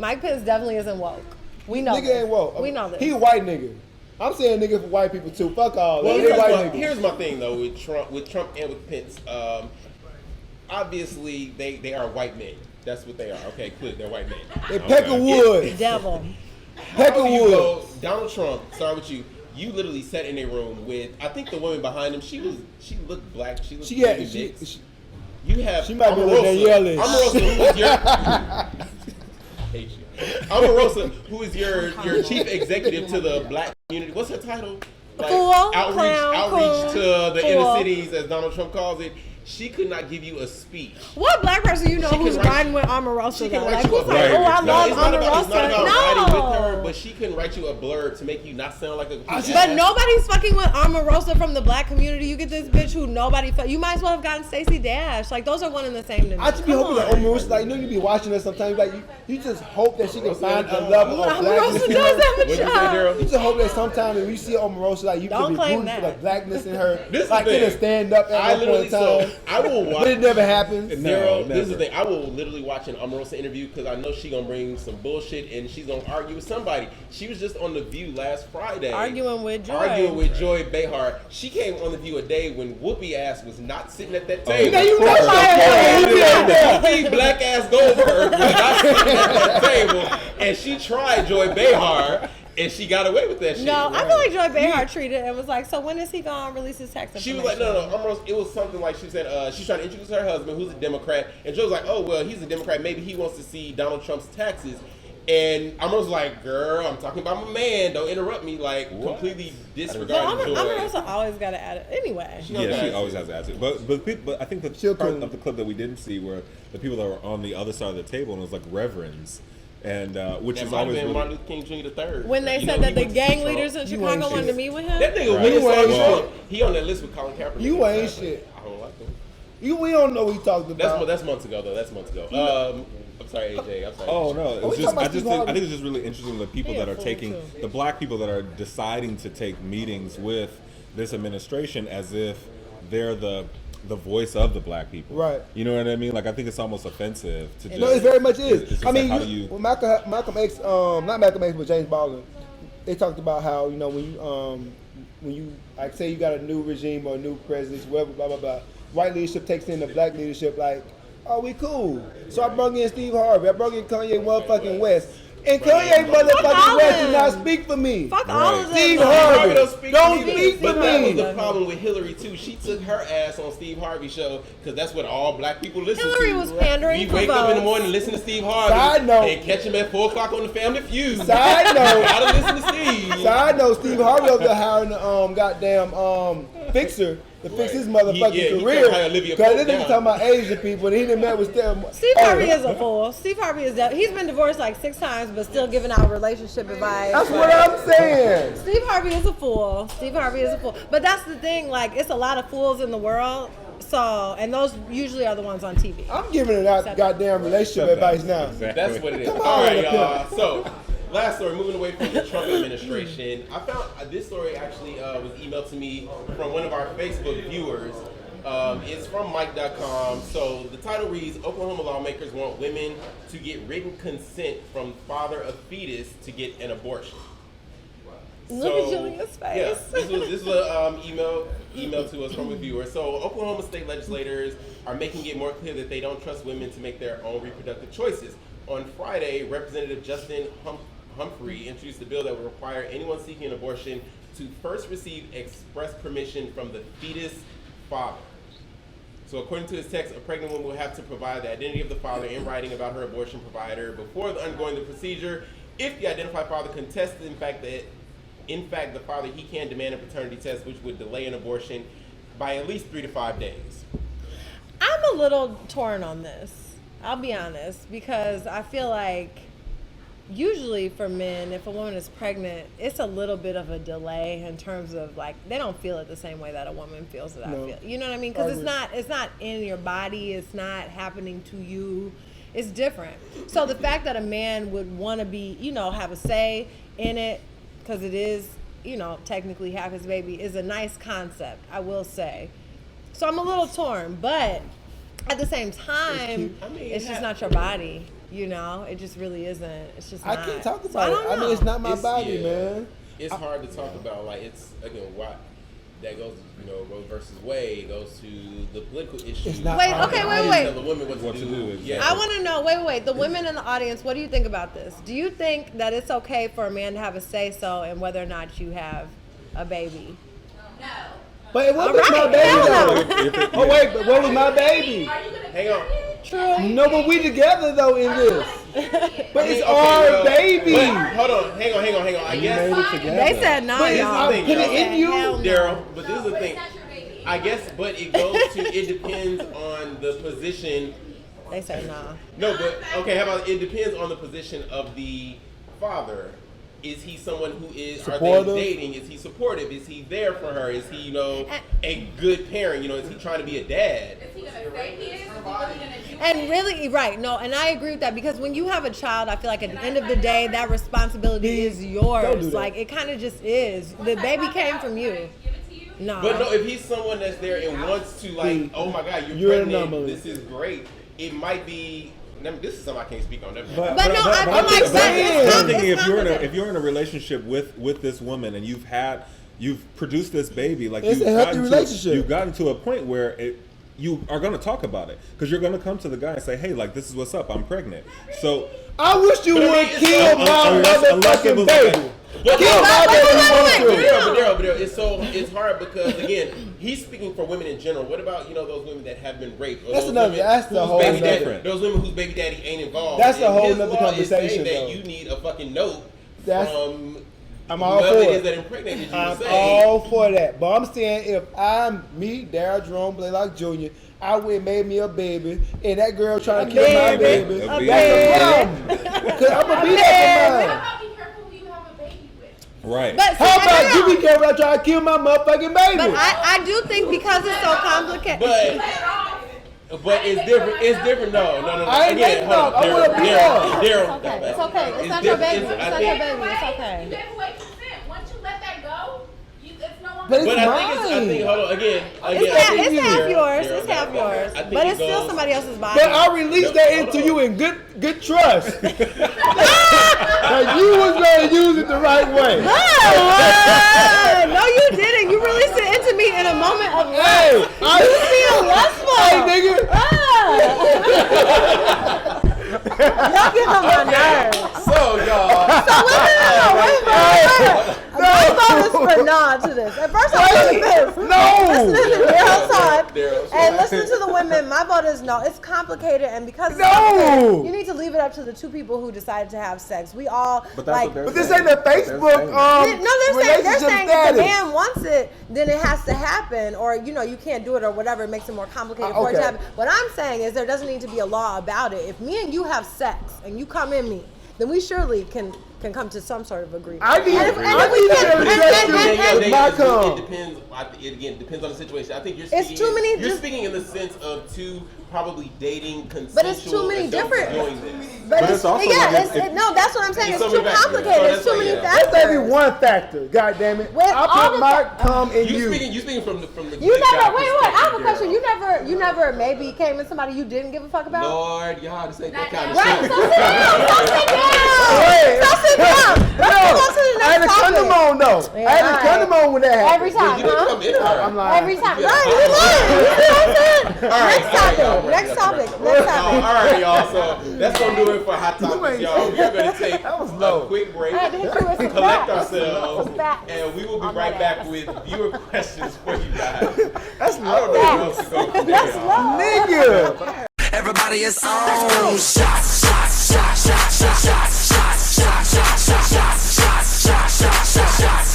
Mike Pence definitely isn't woke. We know Nigga this. ain't woke. We know this. He a white nigga. I'm saying nigga for white people too. Fuck all. Well, They white niggas. here's my thing though with Trump and with Pence. Obviously, they are white men. That's what they are. Okay, clear. They're white men. They Peckerwood. Devil. Peckerwood. Donald Trump. Start with you. You literally sat in a room with. I think the woman behind him. She looked black. She looked really mixed. You have. She might be Omarosa. Danielle-ish. Omarosa, who is your? Hate you. Omarosa, who is your chief executive to the black community? What's her title? Like Fool, outreach clown, to the fool. inner cities, as Donald Trump calls it. She could not give you a speech. What black person you know who's riding with Omarosa? Like, who's like, oh, I love Omarosa. It's not about riding with her, but she couldn't write you a blurb to make you not sound like a. But nobody's fucking with Omarosa from the black community. You get this bitch who nobody. You might as well have gotten Stacey Dash. Like those are one and the same to me. I just be hoping that Omarosa, like, you know, you be watching her sometimes, like you just hope that she can find a level of blackness in her. You just hope that sometimes when you see Omarosa, like you can be rooting for the blackness in her. Like it'll stand up at one point in time. I will watch. But it never happens. No, this is the thing. I will literally watch an Omarosa interview because I know she's gonna bring some bullshit and she's gonna argue with somebody. She was just on The View last Friday. Arguing with Joy Behar. She came on The View a day when Whoopi ass was not sitting at that table. Whoopi black ass Goldberg was not sitting at that table, and she tried Joy Behar. And she got away with that shit. No, I feel like Joy Behar treated and was like, so when is he gonna release his tax information? She was like, no, almost. It was something like she said she's trying to introduce her husband, who's a Democrat, and Joe was like, oh well, he's a Democrat. Maybe he wants to see Donald Trump's taxes. And Omarosa like, girl, I'm talking about my man. Don't interrupt me. Like completely disregarding Joy. Omarosa always got to add it anyway. She always has attitude. But I think the part of the clip that we didn't see were the people that were on the other side of the table, and it was like reverends. And which is always really, Martin Luther King Jr. III. When they said that the gang leaders in Chicago wanted to meet with him. That nigga he on that list with Colin Kaepernick. You ain't shit. I don't like him. We don't know what he talked about. That's months ago though. I'm sorry, AJ. I'm sorry. Oh no, it was just I think it's just really interesting the people that are taking the black people that are deciding to take meetings with this administration as if they're the voice of the black people, right? You know what I mean? Like I think it's almost offensive to just. No, it very much is. I mean, like, Malcolm X, not Malcolm X, but James Baldwin, they talked about how when you like say you got a new regime or a new president, whatever, blah blah blah. White leadership takes in the black leadership, like, oh, we cool. So I brought in Steve Harvey, I brought in Kanye motherfucking West. And Kanye motherfucking West did not speak for me. Fuck all of them. Steve Harvey don't speak for me. That was the problem with Hillary too. She took her ass on Steve Harvey's show because that's what all black people listen to. Hillary was pandering. We wake up in the morning and listen to Steve Harvey. Side note. And catch him at 4 o'clock on the Family Feud. Side note. Gotta listen to Steve. Side note. Steve Harvey over there hiring the goddamn fixer to fix his motherfucking career. Because this nigga talking about Asian people and he done met with them. Steve Harvey is a fool. Steve Harvey is he's been divorced like 6 times but still giving out relationship advice. That's what I'm saying. Steve Harvey is a fool. Steve Harvey is a fool. But that's the thing, like it's a lot of fools in the world. So, and those usually are the ones on TV. I'm giving it out goddamn relationship advice now. Exactly. That's what it is. Come All on, right, y'all. So, last story, moving away from the Trump administration. I found this story actually was emailed to me from one of our Facebook viewers. It's from Mike.com. So the title reads, Oklahoma lawmakers want women to get written consent from father of fetus to get an abortion. Look at Julia's face. Yeah, this was an email to us from a viewer. So Oklahoma state legislators are making it more clear that they don't trust women to make their own reproductive choices. On Friday, Representative Justin Humphrey introduced a bill that would require anyone seeking an abortion to first receive express permission from the fetus father. So according to his text, a pregnant woman will have to provide the identity of the father in writing about her abortion provider before undergoing the procedure. If the identified father contests in fact the father, he can demand a paternity test, which would delay an abortion by at least 3 to 5 days. I'm a little torn on this. I'll be honest, because I feel like usually for men, if a woman is pregnant, it's a little bit of a delay in terms of like they don't feel it the same way that a woman feels that I feel. You know what I mean? Because it's not in your body. It's not happening to you. It's different. So the fact that a man would want to be, have a say in it, because it is, technically half his baby, is a nice concept, I will say. So I'm a little torn, but at the same time, it's just not your body. It just really isn't. It's just not. I can't talk about it. I mean, it's not my body, man. It's hard to talk about. Like, it's, again, why that goes, Roe versus Wade, goes to the political issue. It's not wait. Tell the women what to do. Exactly. I want to know, wait. The women in the audience, what do you think about this? Do you think that it's okay for a man to have a say-so in whether or not you have a baby? No. But it wasn't my baby, though. Oh, wait, but what was my baby? Hang on. True. No, but we together, though, in this. But it's our baby. Wait, hold on. Hang on. I guess. They said no, But y'all. I put it in you. Daryl, but this is the thing. I guess, but it goes to, it depends on the position. They say nah. No, but okay, how about it depends on the position of the father. Is he someone who is, supportive? Are they dating? Is he supportive? Is he there for her? Is he, a good parent? Is he trying to be a dad? Is he going to say he is? Is he really going to do And really, right, no, and I agree with that because when you have a child, I feel like at the end of the day, that responsibility is yours. do that. Like, it kind of just is. The baby came from you. No. But no, if he's someone that's there and wants to, like, oh my God, you're pregnant, this is great. It might be. This is something I can't speak on. I'm thinking if you're in a relationship with this woman and you've produced this baby, like it's a healthy relationship. You've gotten to a point where you are going to talk about it because you're going to come to the guy and say, hey, like this is what's up. I'm pregnant. So I wish you would kill my motherfucking baby. But it's hard because again, he's speaking for women in general. What about those women that have been raped? Or That's the whole different. Those women whose baby daddy ain't involved. That's a whole other conversation. That you need a fucking note from I'm all whoever for it is it. that impregnated you. I'm all for that. But I'm saying if I'm me, Darryl Jerome Blaylock Jr., I went and made me a baby, and that girl trying to kill my baby. That's a problem. Because I'm going to be there for mine. Right. But how about you be careful? I try to kill my motherfucking baby. But I do think because it's so complicated. But it's different. It's different. No. I ain't Again, hold on. Daryl. It's okay. It's not your baby. It's not your baby. It's okay. You gave away consent. Once you let that go, it's no longer. But I think hold on. Again. It's half yours. It's half yours. But it's still somebody else's body. But I released that into you in good trust. That you was going to use it the right way. No, you didn't. You released it into me in a moment of love. Hey, you feel lustful. Hey, nigga. Y'all get on my nerves. So, y'all. So, wait. My vote is for nah to this. At first, I was this. No. Listen to Daryl's side. And listen to the women. My vote is no. It's complicated. And because it's complicated, you need to leave it up to the two people who decided to have sex. We all, But this ain't the Facebook they're saying if the status. man wants it, then it has to happen. Or, you can't do it or whatever. It makes it more complicated for it to happen. What I'm saying is there doesn't need to be a law about it. If me and you have sex and you come in me, then we surely can come to some sort of agreement. It depends. It depends on the situation. I think you're speaking. It's too many. You're speaking in the sense of two probably dating consensual. But it's too many different. Doing this. But it's also no. That's what I'm saying. It's too complicated. It's too many factors. That's every one factor. God damn it! I put my cum in you. You speaking from the. You never. Wait. I have a question. You never maybe came in somebody you didn't give a fuck about. Lord, y'all, this ain't that kind of right. shit. So sit down. So sit down. Let's go to the I had next to condom on though. I had to condom on when that happened. Every time, huh? I'm lying. Every time. Right, you lying. You see what I'm saying? Next topic. All right, y'all. So that's gonna do it for Hot Topics, y'all. We're gonna take a quick break, collect ourselves, and we will be right back with viewer questions for you guys. That's low. I don't know where else to go from there, y'all. Nigga. Everybody is on. Shots.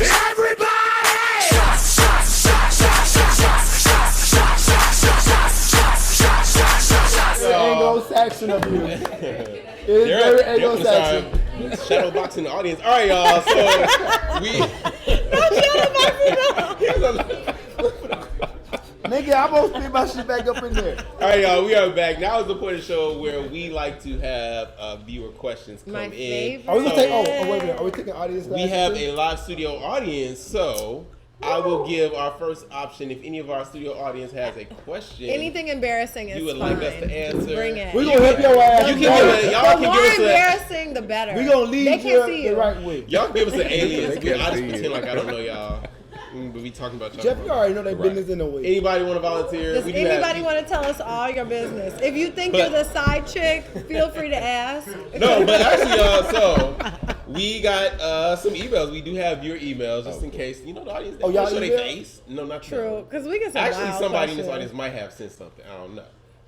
Everybody. Anglo-Saxon of you. It is very Anglo-Saxon. Shadowboxing the audience. All right, y'all. So we. Nigga, I'm gonna spit my shit back up in there. All right, y'all. We are back. Now is the point of the show where we like to have viewer questions come in. Are we gonna take? Oh, wait a minute. Are we taking audience? We have a live studio audience, so I will give our first option if any of our studio audience has a question. Anything embarrassing is you would fine. like us to answer. Bring it. We're gonna help your ass. You can y'all the can more give us embarrassing, the better. We're gonna lead they can't see the you. right way. Y'all can give us an alias. I just pretend like I don't know y'all. But we talking about y'all. Jeff, you already know their business in a way. Anybody want to volunteer? Does anybody want to tell us all your business? If you think you're the side chick, feel free to ask. No, but actually, so we got some emails. We do have your emails just in case. The audience. Oh, y'all show email? their face? No, not true. Because we get some actually wild somebody in questions. this audience might have sent something. I don't know.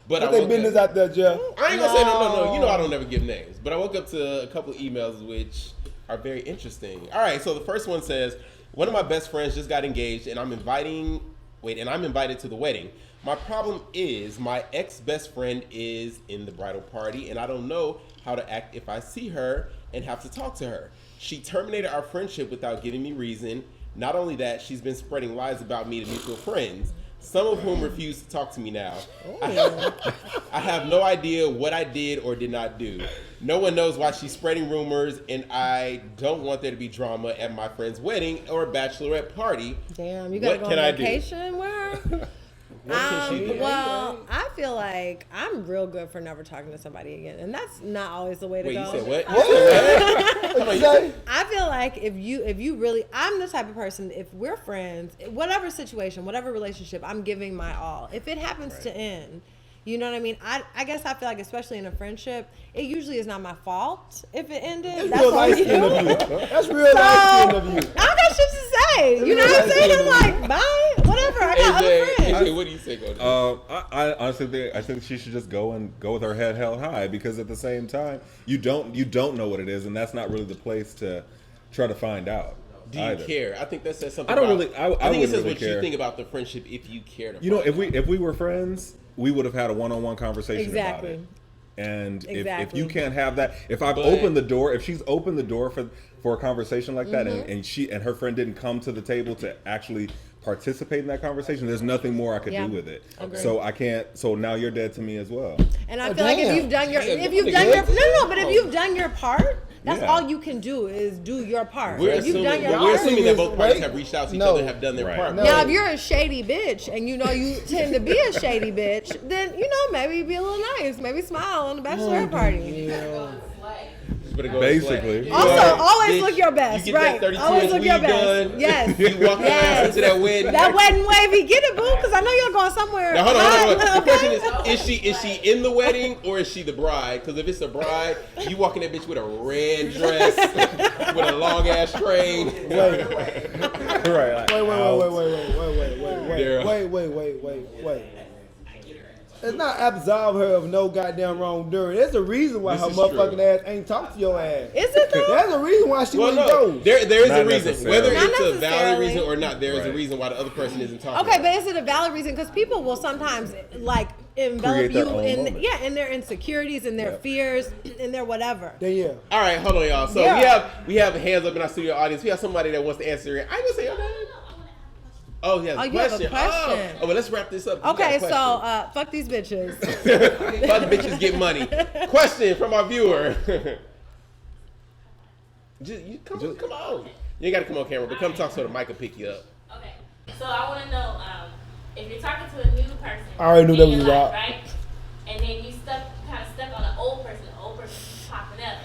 But What's their business out there, Jeff? I ain't gonna say no. I don't never give names. But I woke up to a couple of emails which are very interesting. All right, so the first one says, one of my best friends just got engaged, and I'm inviting Wait, and I'm invited to the wedding. My problem is my ex-best friend is in the bridal party, and I don't know how to act if I see her and have to talk to her. She terminated our friendship without giving me reason. Not only that, she's been spreading lies about me to mutual friends, some of whom refuse to talk to me now. I have no idea what I did or did not do. No one knows why she's spreading rumors, and I don't want there to be drama at my friend's wedding or bachelorette party. Damn, you gotta go on vacation with her? Well, I feel like I'm real good for never talking to somebody again, and that's not always the way to go. Wait, you said what? What? I feel like if you really, I'm the type of person, if we're friends, whatever situation, whatever relationship, I'm giving my all. If it happens to end, you know what I mean? I guess I feel like, especially in a friendship, it usually is not my fault if it ended. That's real nice you. of you. That's real nice of you. I don't got shit to say. You know what I'm saying? Like, bye, whatever. I got other friends. AJ, what do you think? I honestly think she should just go with her head held high, because at the same time, you don't know what it is, and that's not really the place to try to find out. Do you care? I think that says something. I don't about, really. I think it says really what care. you think about the friendship if you care. To you know, if we were friends, we would have had a one-on-one conversation about it. And if you can't have that, if she's opened the door for a conversation like that, and she and her friend didn't come to the table to actually participate in that conversation, there's nothing more I could do with it. Agreed. So I can't. So now you're dead to me as well. And I feel like if you've done your part, that's all you can do is do your part. We're if you've done your we're part, assuming that both parties have reached out to each other and have done their part. Now, if you're a shady bitch and you know you tend to be a shady bitch, then maybe be a little nice, maybe smile on the bachelorette party. Basically. Also, always look your best, you get right? That 32 always look your best. Done. Yes. You walk into that wedding. That wedding wavy, get it, boo, because I know you're going somewhere. Now hold on. The question is she in the wedding or is she the bride? Because if it's a bride, you walk in that bitch with a red dress, with a long ass train. Wait. It's not absolve her of no goddamn wrongdoing. There's a reason why her motherfucking ass ain't talk to your ass. Is it though? There's a reason why she wouldn't go. There is Not a reason. necessarily. Whether Not it's a valid necessarily. reason or not, there is a reason why the other person isn't talking. Okay, but is it a valid reason? Because people will sometimes envelop you in their insecurities and their fears and their whatever. Yeah. All right, hold on, y'all. So we have hands up in our studio audience. We have somebody that wants to answer it. I ain't gonna say your name. Oh, he has a question. You have a question. Oh, well, let's wrap this up. Okay, so fuck these bitches. Fuck bitches get money. Question from our viewer. Come on. You ain't gotta come on camera, but come talk so the mic will pick you up. Okay. So I want to know if you're talking to a new person. I already knew that was life, right? And then you kind of stuck on an old person. The old person popping up,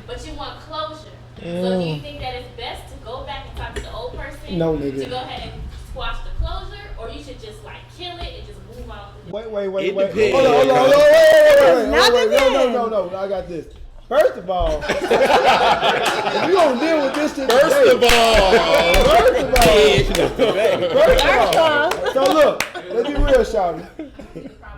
but you want closure. So do you think that it's best to go back and talk to the old person? No, nigga. To go ahead and squash the closure, or you should just kill it and just move on? Wait. It depends. Hold on. No. I got this. First of all, if you gonna deal with this shit First of all. So look, let's be real, shawty.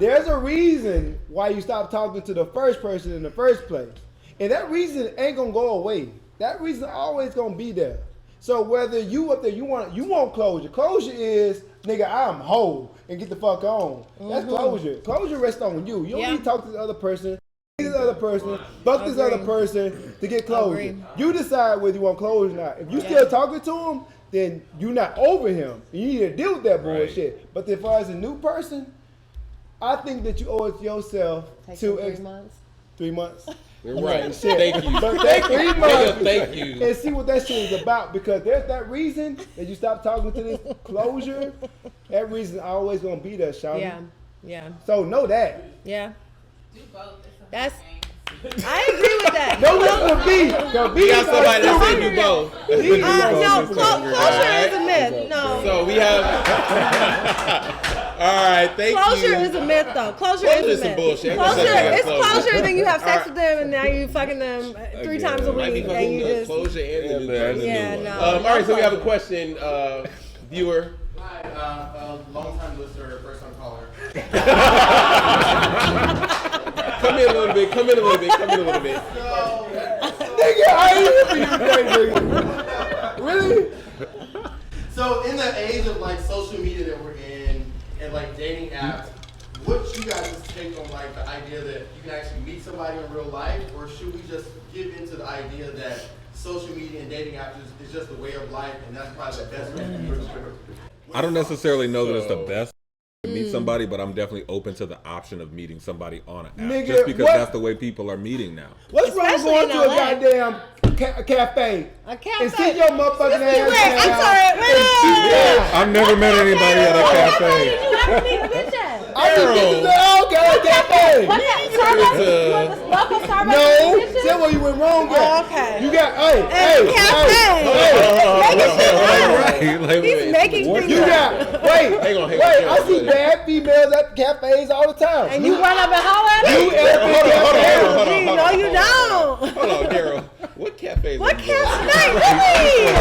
There's a reason why you stopped talking to the first person in the first place, and that reason ain't gonna go away. That reason always gonna be there. So whether you up there, you want closure. Closure is, nigga, I'm whole and get the fuck on. That's closure. Closure rests on you. You don't need to talk to the other person, fuck this other person to get closure. You decide whether you want closure or not. If you still talking to him, then you're not over him. You need to deal with that bullshit. But as far as a new person, I think that you owe it to yourself to 3 months. 3 months. You're right. Shit. Thank you. But that 3 months, thank you. and see what that shit is about, because there's that reason that you stop talking to this closure. That reason always gonna be there, shawty. Yeah. So know that. Yeah. Do both. I agree with that. No, listen to B. We got somebody that said do both. No, closure is a myth. No. So we have. All right, thank you. Closure is a myth, though. Closure is a myth. Bullshit. It's closure, then you have sex with them, and now you fucking them 3 times a week, and you just closure and the no. All right, so we have a question, viewer. Hi, long-time listener, first-time caller. Come in a little bit. Nigga, I ain't here for you today, nigga. Really? So in the age of social media that we're in, and like dating apps, what's you guys' take on like the idea that you can actually meet somebody in real life, or should we just give into the idea that social media and dating apps is just the way of life, and that's probably the best way to meet people? I don't necessarily know that it's the best to meet somebody, but I'm definitely open to the option of meeting somebody on an app. Nigga, just because what? that's the way people are meeting now. What's wrong with going to a goddamn cafe? A cafe? And sit your motherfucking ass Wait, down. I'm sorry. Wait. I've never met anybody at a cafe. Did you ever meet a bitch at? I just get to the cafe. What Starbucks? You want the local Starbucks? No, that's where you went wrong at. Oh, okay. You got, He's making things You got, wait, Hang on, I see bad females at cafes all the time. And you run up and holler at You me? hold on. No, you don't. Hold on, Daryl. What cafe? What cafe? Really?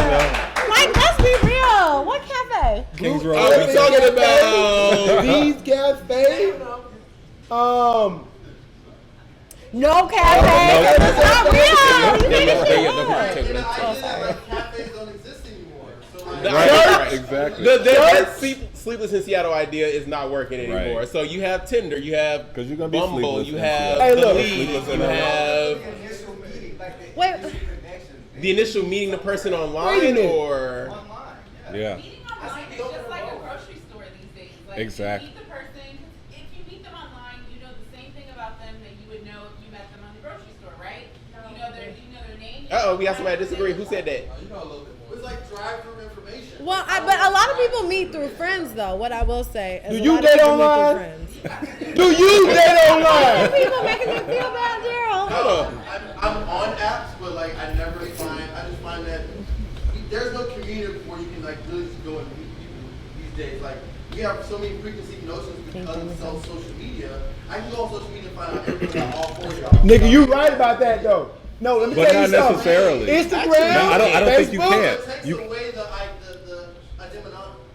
Like, let's be real. What cafe? Kings Are we talking about? These cafes? No cafe. It's not real. You made it There you shit go. up. Take it. Like cafes don't exist anymore. So like, Right, exactly. That sleepless in Seattle idea is not working anymore. Right. So you have Tinder, you have 'Cause you're gonna be Bumble, sleepless you in have Hey, the look. Lead, you have Wait. the initial meeting the person Wait a online minute. or Yeah. Meeting online is just like a grocery store these days. Like, Exactly. You meet the person, if you meet them online, you know the same thing about them that you would know if you met them on the grocery store, right? You know their name. we got somebody disagree. Who said that? you know a little bit more. It's like drive-through information. Well, but a lot of people meet through friends, though. What I will say is Do a you lot of date people meet online? through friends. Do you date online? People making me feel bad, Daryl. I'm on apps, but like I just find that there's no community where you can like really go and meet people these days. Like we have so many preconceived notions because of social media. I can go on social media and find out everything about all four of y'all. Nigga, you right about that though. No, let me But tell you not something. necessarily. Instagram, No, I don't Facebook, think you can. It takes You- away the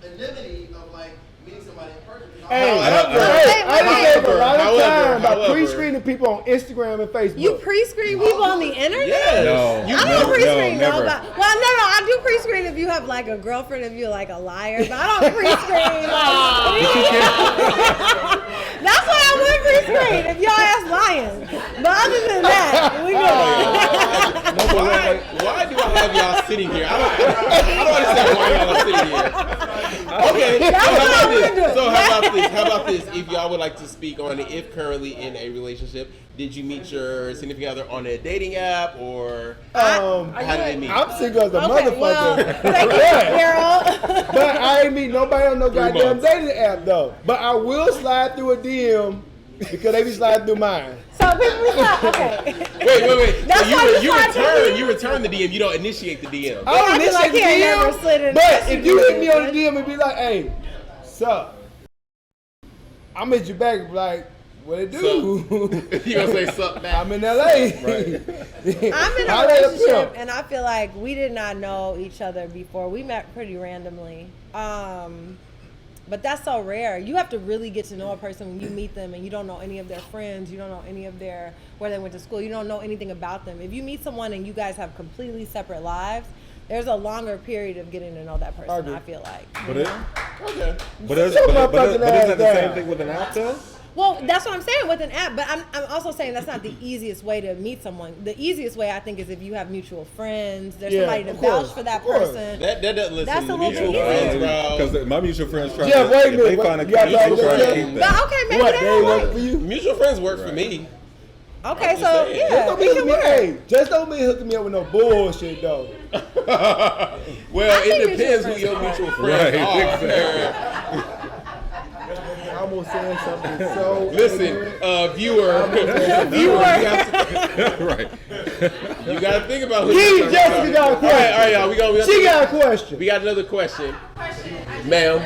anonymity of like meeting somebody in person. Hey, I I done gave a lot of However, time about however. pre-screening people on Instagram and Facebook. You pre-screen people on the internet? Yes. No. I don't pre-screen never. nobody. Well, no, I do pre-screen if you have like a girlfriend, if you're like a liar. But I don't pre-screen like. That's what I would pre-screen if y'all ass lying. But other than that, we good. Why do I have y'all sitting here? I don't understand why y'all are sitting here. Okay, so how about this? If y'all would like to speak on it, if currently in a relationship, did you meet your significant other on a dating app or how did they meet? I'm single as a motherfucker. Well, thank you, Daryl. But I ain't meet nobody on no goddamn months. dating app though. But I will slide through a DM because they be sliding through mine. So people be like, okay. Wait. That's So why you return the DM. You don't initiate the DM. I don't I feel like initiate he ain't the never slid in DM. But the if you hit me DM, on the DM and be like, "Hey, sup?" I'm hit you back and be like, "What it do?" You gonna say something back? I'm in LA. I'm in a Holla at a relationship, pimp. and I feel like we did not know each other before. We met pretty randomly. But that's so rare. You have to really get to know a person when you meet them and you don't know any of their friends. You don't know any of where they went to school. You don't know anything about them. If you meet someone and you guys have completely separate lives, there's a longer period of getting to know that person, I feel like. But Okay. But isn't Shut my fucking ass that the same down. thing with an app though? Well, that's what I'm saying with an app, but I'm also saying that's not the easiest way to meet someone. The easiest way, I think, is if you have mutual friends. There's somebody to of course, vouch for that of course. person. That listen. That's a The little mutual bit friends, easier. bro. Because my mutual friends try Yeah, to, wait a if minute. they find a You got mutual that friend, there? keep But that. okay, maybe What? they They don't work like. for you? Mutual friends work for me. Okay, I'm so just saying. yeah, Just don't be it can hooking me. work. Hey, just don't be hooking me up with no bullshit though. Well, I think it depends who mutual your friends mutual Right, friends are. exactly. I almost saying something so. Listen, viewer, Right. you gotta think about who. Gee, you're Jessica got a all question. right, y'all. We She got a question. We got another question, ma'am.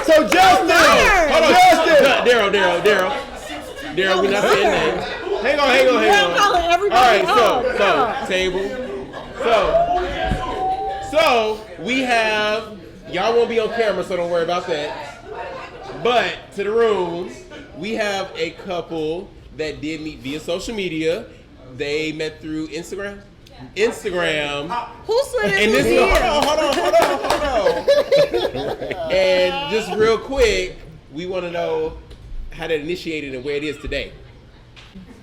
So Justin, Hold on, Justin. Daryl, we're not saying names. Hang on. I'm calling everybody All right, out. so table. So we have y'all won't be on camera, so don't worry about that. But to the room, we have a couple that did meet via social media. They met through Instagram. Instagram. Who slid in And whose this is DM? hold on. And just real quick, we want to know how that initiated and where it is today.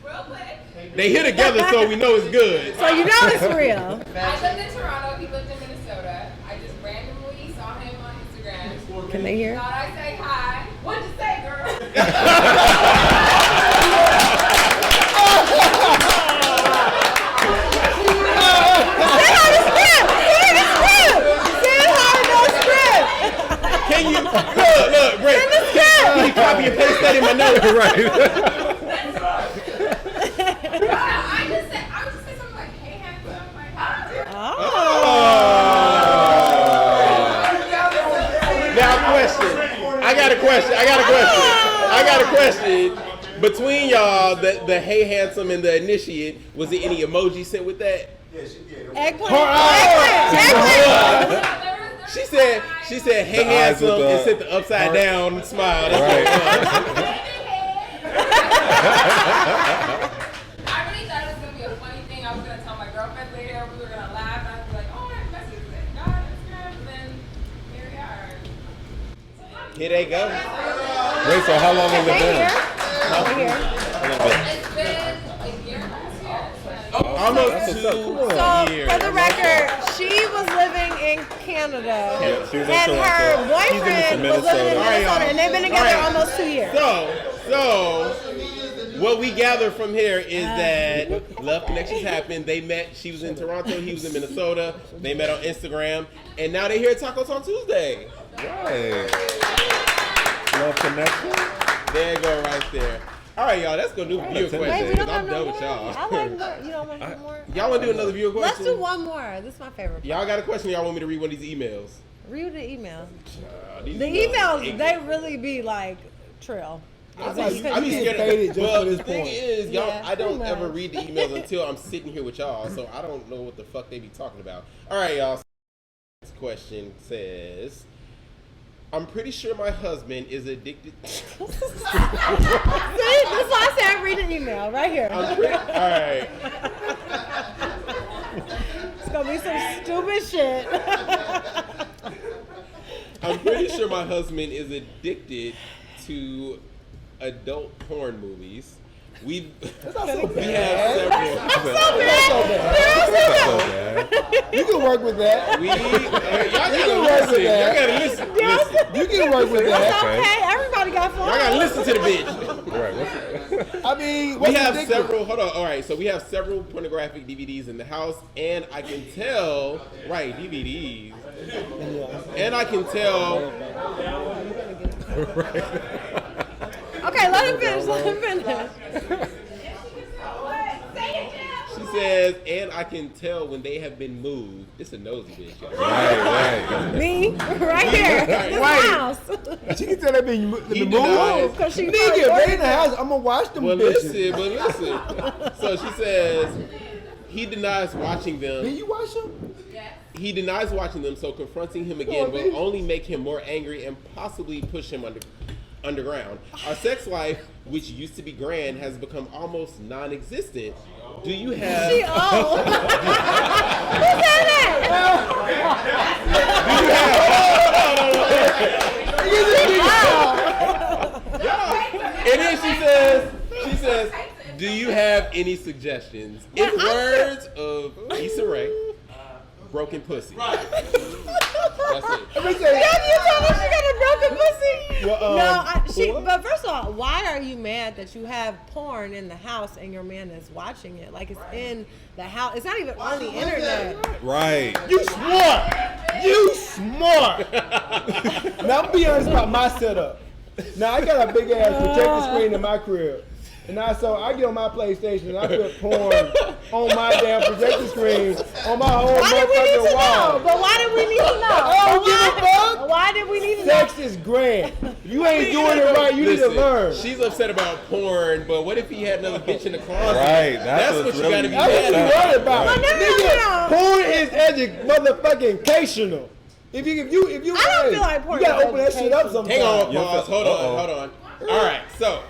Real quick. They here together, so we know it's good. So you know it's real. I lived in Toronto. He lived in Minnesota. I just randomly saw him on Instagram. Can they hear? Thought I'd say hi. What'd you say, girl? Can you look, Brent? Can you copy and paste that in my notes? I would just say something like, hey, handsome, like, hi. Now, question. I got a question. Between y'all, the hey handsome and the initiate, was there any emoji sent with that? Eggplant. She said, hey handsome, and sent the upside down smile. That's I really thought it was going to be a funny thing. I was going to tell my girlfriend later. We were going to laugh. And I'd be like, oh, I messaged with God, Instagram. And then here we are. Here they go. Wait, so how long has it been? It's been a year last year. Almost 2 years. For the record, she was living in Canada, Yeah, she was in and Toronto. her boyfriend was living in Minnesota, and they've been together almost 2 years. So what we gather from here is that love connections happened. They met. She was in Toronto. He was in Minnesota. They met on Instagram, and now they're here at Tacos on Tuesday. Right. Love connection. There you go, right there. All right, y'all. Let's go do viewer Wait, we questions. don't I'm have no done more. with y'all. I like more. You don't want one more? Y'all want to do another viewer Let's question? do one more. This is my favorite. Y'all got a question? Y'all want me to read one of these emails? Read the email. These The emails, they really be like trill. I be scared. Well, the thing is, y'all, Yeah, I don't pretty ever much. read the emails until I'm sitting here with y'all, so I don't know what the fuck they be talking about. All right, y'all. This question says, I'm pretty sure my husband is addicted. See, that's why I said read the email right here. All right. It's gonna be some stupid shit. I'm pretty sure my husband is addicted to adult porn movies. That's not so We bad. have several. That's not so bad. You can work with that. Y'all can work with that. Y'all gotta listen. You can work with That's that. okay. Everybody got fun. Y'all gotta listen to the bitch. I mean, We what's have addictive? several. Hold on. All right. So we have several pornographic DVDs in the house, and I can tell. Right, DVDs. And I can tell. Okay, let him finish. Let him finish. She says, and I can tell when they have been moved. It's a nosy bitch, y'all. Right. Me, right here, this house. She can tell they been He moved. denies. Because she Nigga, they in the house. I'm gonna watch them Well, bitches. listen. So she says he denies watching them. Did you watch them? He denies watching them, so confronting him again will only make him more angry and possibly push him underground. Our sex life, which used to be grand, has become almost non-existent. Do you have? She old. Who said that? And then she says, do you have any suggestions? In words of Issa Rae, broken pussy. That's it. Let me tell you. You told her she got a broken pussy? Well, but first of all, why are you mad that you have porn in the house and your man is watching it? Like, it's in the house. It's not even on the internet. Right. You smart. You smart. Now, I'm be honest about my setup. Now, I got a big ass projector screen in my crib. And I get on my PlayStation and I put porn on my damn projector screen on my whole motherfucking wall. But why did we need to know? I don't give a fuck. Why did we need to know? Sex is grand. You ain't doing it right. You need to learn. She's upset about porn, but what if he had another bitch in the closet? Right. That's what you gotta be That's what mad you about. worried about. No. Nigga, porn is motherfucking educational. If you I don't feel like porn you gotta is open that shit up educational. sometime. Hang on, pause. Hold on. All right, so,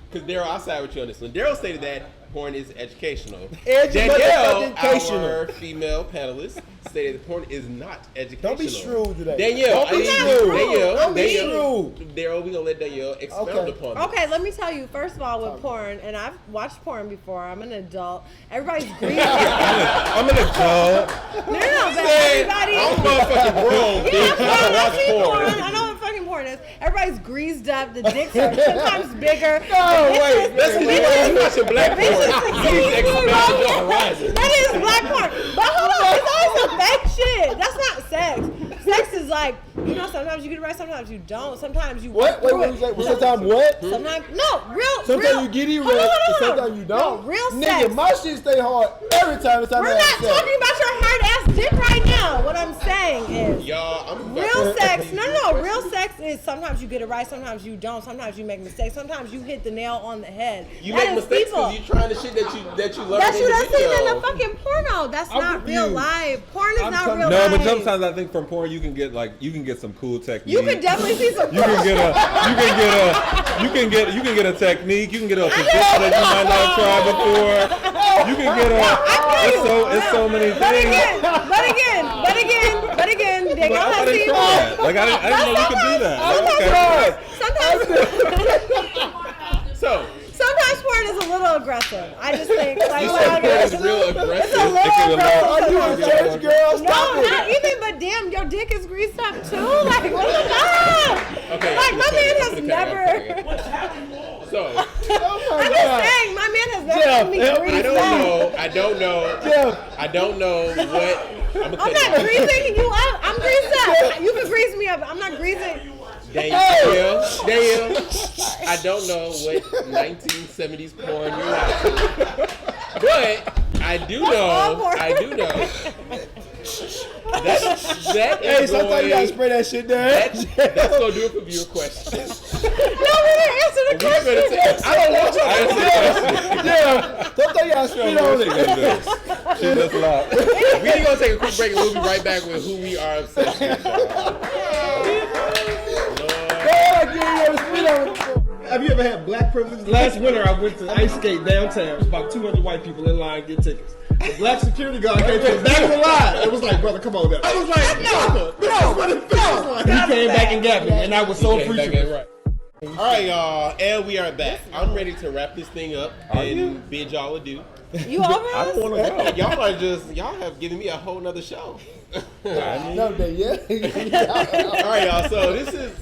because Daryl, I'll side with you on this one. Daryl stated that porn is educational. Danielle, our female panelist, stated that porn is not educational. Don't be shrewd today. Danielle, Don't be shrewd. Don't be Danielle, shrewd. Daryl, we gonna let Danielle expound upon this. Okay, let me tell you. First of all, with porn, and I've watched porn before. I'm an adult. Everybody's greedy. I'm an adult. No, but everybody. I'm motherfucking grown, bitch. I watch porn. I know what fucking porn is. Everybody's greased up. The dicks are sometimes bigger. No, wait. That's watching black porn. You need to expand your horizon. That is black porn. But hold on, it's always some fake shit. That's not sex. Sex is like, you know, sometimes you get it right, sometimes you don't. Sometimes you What? Wait, sometimes what? Sometimes no, real. Sometimes you get it right, and sometimes you don't. No, real Nigga, sex. my shit stay hard every time. We're not talking about your hard ass dick right now. What I'm saying is, y'all, I'm real sex. No. Real sex is sometimes you get it right, sometimes you don't. Sometimes you make mistakes. Sometimes you hit the nail on the head. You make mistakes because you trying the shit that you learned that in you the done video. seen in the fucking porno. That's not real life. Porn is not real No, life. but sometimes I think from porn you can get some cool technique. You can definitely see some. You can get a technique. You can get a position that you might not try before. You can get it's so many things. But again, Danielle has seen that. Like I didn't know you could do that. Sometimes porn is a little aggressive. I just think like you said porn is real aggressive. It's a little aggressive. Are you a church girl? Stop No, it. not even. But damn, your dick is greased up too. Like what the fuck? Okay, Like my man has never. So I'm just saying, my man has never seen me greased up. I don't know what. I'm not greasing you up. I'm greased up. You can grease me up. I'm not greasing. Danielle, I don't know what 1970s porn you're watching, but I do know. That Hey, is sometimes you gotta going. spray that shit down. That's gonna do it for viewer questions. No, we didn't answer the question. I don't want you to answer the question. Yeah, sometimes you gotta spit on it. She just locked. We ain't gonna take a quick break and we'll be right back with who we are obsessed with. Have you ever had black privilege? Last winter, I went to ice skate downtown. There was about 200 white people in line to get tickets. The black security guard came to the back of the line. It was like, brother, come on now. I was like, no. He came back and got me, and I was so appreciative. All right, y'all, and we are back. I'm ready to wrap this thing up and bid y'all adieu. You over? I don't want to go. Y'all have given me a whole nother show. No, yeah. All right, y'all.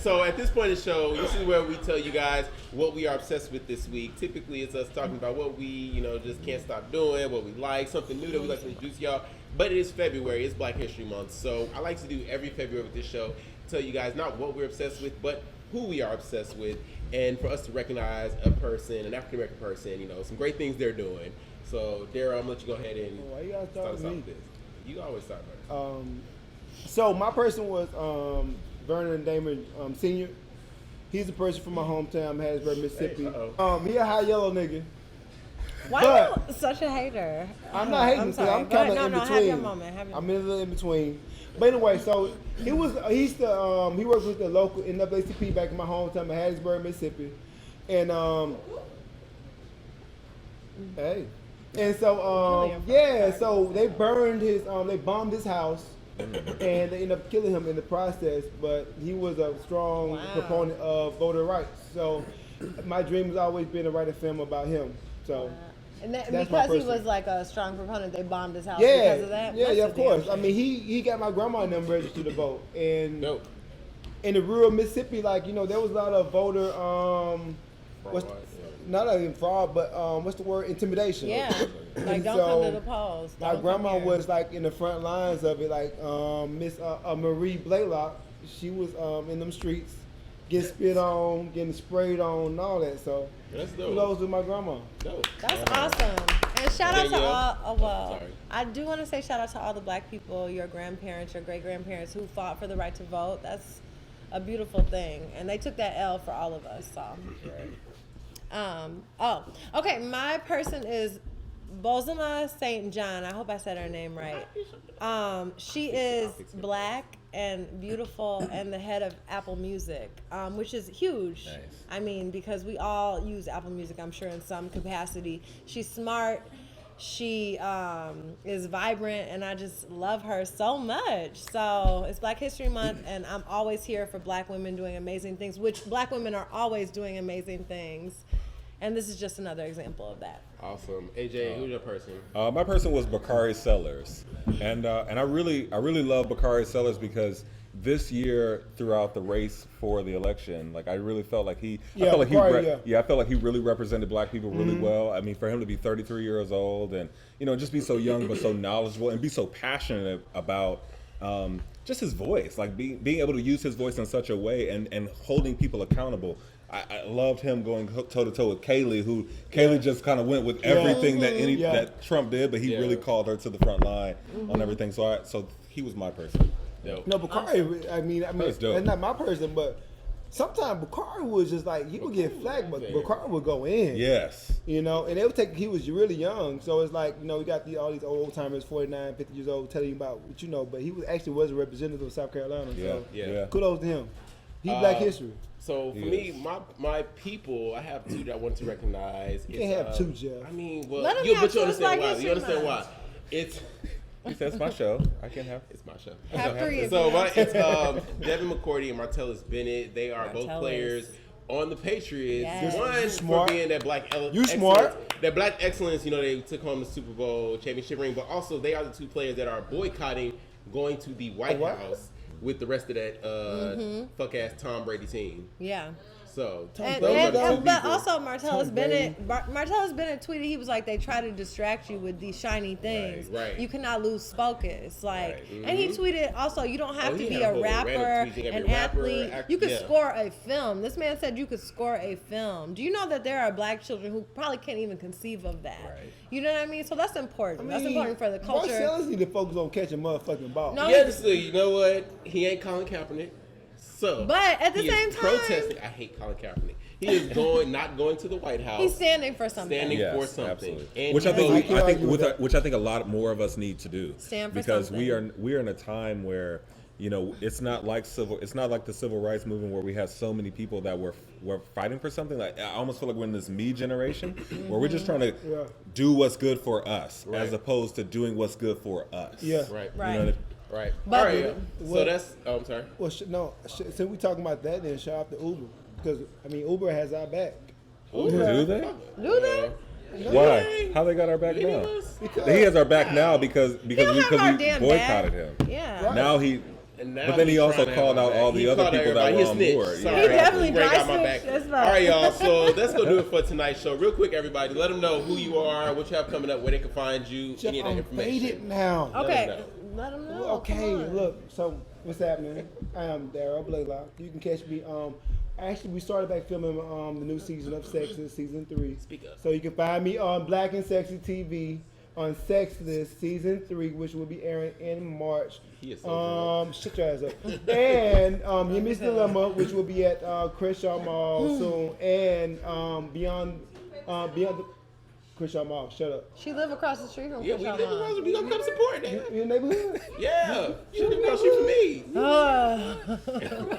So at this point in the show, this is where we tell you guys what we are obsessed with this week. Typically, it's us talking about what we, just can't stop doing, what we like, something new that we like to introduce y'all. But it is February. It's Black History Month, so I like to do every February with this show, tell you guys not what we're obsessed with, but who we are obsessed with, and for us to recognize a person, an African American person, some great things they're doing. So, Daryl, I'm gonna let you go ahead and Why you gotta start us with off me? with this. You always start first. So my person was Vernon Damon Sr. He's a person from my hometown, Hattiesburg, Mississippi. Hey, he a high yellow nigga. Why are you such a hater? I'm not hating. I'm kind of in between. Have your moment. I'm in a little in between. But anyway, so he worked with the local NAACP back in my hometown of Hattiesburg, Mississippi, and hey. And so, so they burned they bombed his house, and they ended up killing him in the process. But he was a strong proponent of voter rights. So my dream has always been to write a film about him. So and that's because he was like a strong proponent, they bombed his house because of that? Yeah, of course. I mean, he got my grandma and them registered to vote. And in the rural Mississippi, there was a lot of voter, not even fraud, but what's the word? Intimidation. Yeah, like don't come to the polls. My grandma was in the front lines of it, Miss Marie Blaylock. She was in them streets, getting spit on, getting sprayed on, and all that. So that's dope. Kudos to my grandma. Dope. That's awesome. And shout out to all. I do want to say shout out to all the black people, your grandparents, your great grandparents who fought for the right to vote. That's a beautiful thing, and they took that L for all of us. So. Okay. My person is Bozoma St. John. I hope I said her name right. She is black and beautiful and the head of Apple Music, which is huge. Nice. I mean, because we all use Apple Music, I'm sure, in some capacity. She's smart. She is vibrant, and I just love her so much. So it's Black History Month, and I'm always here for black women doing amazing things, which black women are always doing amazing things. And this is just another example of that. Awesome. AJ, who's your person? My person was Bakari Sellers, and I really love Bakari Sellers because this year throughout the race for the election, like I really felt like I felt like he really represented black people really well. I mean, for him to be 33 years old and just be so young but so knowledgeable and be so passionate about just his voice, like being able to use his voice in such a way and holding people accountable. I loved him going toe to toe with Kaylee, Kaylee just kind of went with everything that Trump did, but he really called her to the front line on everything. So he was my person. Dope. No, Bakari. I mean, that's not my person, but sometimes Bakari was just like he would get flack, but Bakari would go in. Yes. And it would take. He was really young, so it's like we got all these old timers, 49, 50 years old, telling you about what but he was a representative of South Carolina. So kudos to him. He's Black History. So for me, my people, I have two that I want to recognize. You can't have two, Jeff. I mean, you understand why. You understand why? It's. He says it's my show. I can't have. It's my show. Have three. So it's Devin McCourty and Martellus Bennett. They are both players on the Patriots. Yes. One for being that black that black excellence. They took home the Super Bowl championship ring, but also they are the two players that are boycotting going to the White House with the rest of that fuck ass Tom Brady team. Yeah. So, but also Martellus Bennett tweeted, he was like, they try to distract you with these shiny things. Right. You cannot lose focus. And he tweeted also, you don't have to be a rapper, an athlete. You could score a film. This man said you could score a film. Do you know that there are black children who probably can't even conceive of that? Right. You know what I mean? So that's important. That's important for the culture. Martellus need to focus on catching motherfucking balls. No, you know what? He ain't Colin Kaepernick. So, but at the same time, protesting. I hate Colin Kaepernick. He is not going to the White House. He's standing for something. Absolutely. And which I think a lot more of us need to do. Stand for because something. we are in a time where it's not like the civil rights movement where we have so many people that were fighting for something. Like I almost feel like we're in this me generation where we're just trying to do what's good for us as opposed to doing what's good for us. Yeah, right. Right. But, all right. So that's. Oh, I'm sorry. Well, since we talking about that, then shout out to Uber because Uber has our back. Do they? Do they? Why? How they got our back now? Because he has our back now because we boycotted him. Yeah. Now he. But then he also called out all the other people that were on board. Sorry, he definitely got my back. All right, y'all. So that's gonna do it for tonight's show. Real quick, everybody, let them know who you are, what you have coming up, where they can find you, any of that information. Faded now. Okay. Let them know. Okay, look. So what's happening? I am Daryl Blaylock. You can catch me. Actually, we started back filming the new season of Sexless, season 3. Speak up. So you can find me on Black and Sexy TV on Sexless season 3, which will be airing in March. He is so shut your ass up. And Yimmy's Dilemma, which will be at Crenshaw Mall soon, and Beyond the Crenshaw Mall. Shut up. She live across the street from Crenshaw Mall. We live across the street. We gonna come support that. Your neighborhood? Yeah. She live across the street from me.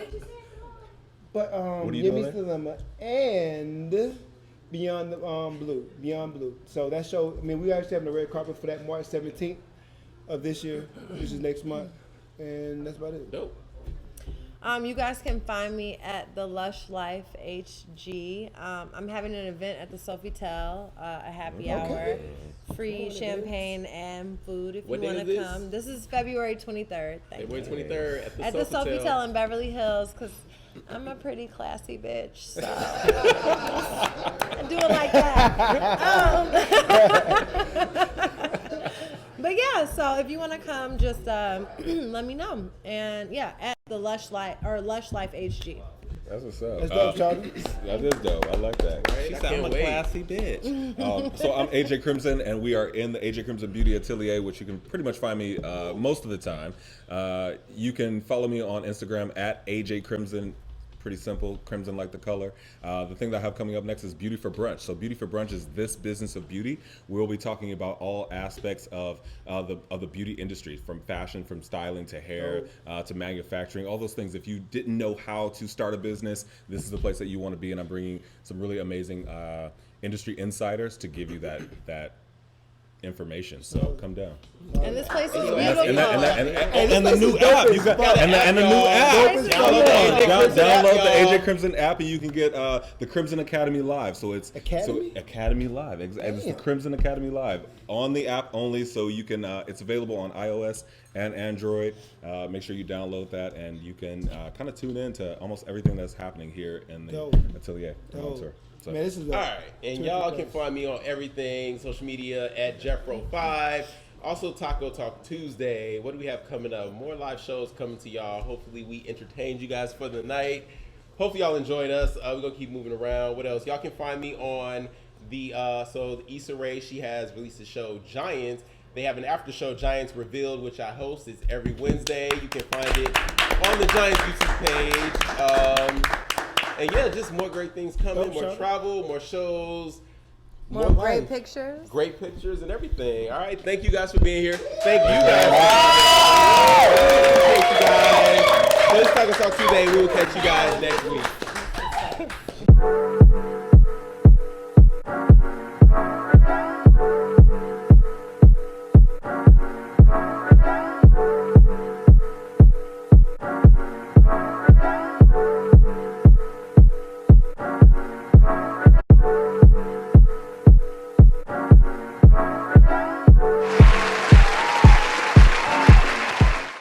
But Yimmy's Dilemma and Beyond the Beyond Blue. So that show, we actually having a red carpet for that March 17th of this year, which is next month, and that's about it. Dope. You guys can find me at the Lush Life HG. I'm having an event at the Sofitel, a happy hour, free champagne and food if you want to come. This is February 23rd. February 23rd at the Sofitel in Beverly Hills, because I'm a pretty classy bitch, so I do it like that. But yeah, so if you want to come, just let me know. And yeah, at the Lush Life HG. That's what's up. That's dope, Charlie. That is dope. I like that. Right? She sounds like a classy bitch. So I'm AJ Crimson, and we are in the AJ Crimson Beaute Atelier, which you can pretty much find me most of the time. You can follow me on Instagram at AJ Crimson pretty simple, crimson like the color. The thing that I have coming up next is Beauty for Brunch. So Beauty for Brunch is this business of beauty. We'll be talking about all aspects of the beauty industry, from fashion, from styling to hair, to manufacturing, all those things. If you didn't know how to start a business, this is the place that you want to be, and I'm bringing some really amazing industry insiders to give you that information. So come down. And this place is beautiful. And the new app. You got and the new app. Download the AJ Crimson app, and you can get the Crimson Academy Live. So it's Academy Live. It's the Crimson Academy Live on the app only. So you can. It's available on iOS and Android. Make sure you download that, and you can kind of tune in to almost everything that's happening here in the atelier. So. Man, this is all right, and y'all can find me on everything, social media at Jeffro5. Also, Taco Talk Tuesday. What do we have coming up? More live shows coming to y'all. Hopefully, we entertained you guys for the night. Hopefully, y'all enjoyed us. We're gonna keep moving around. What else? Y'all can find me on the the Issa Rae. She has released the show Giants. They have an after show, Giants Revealed, which I host. It's every Wednesday. You can find it on the Giants YouTube page. And yeah, just more great things coming, more travel, more shows, more great pictures. Great pictures and everything. All right, thank you guys for being here. Thank you guys. Thank you guys. So this is Taco Talk Tuesday. We will catch you guys next week.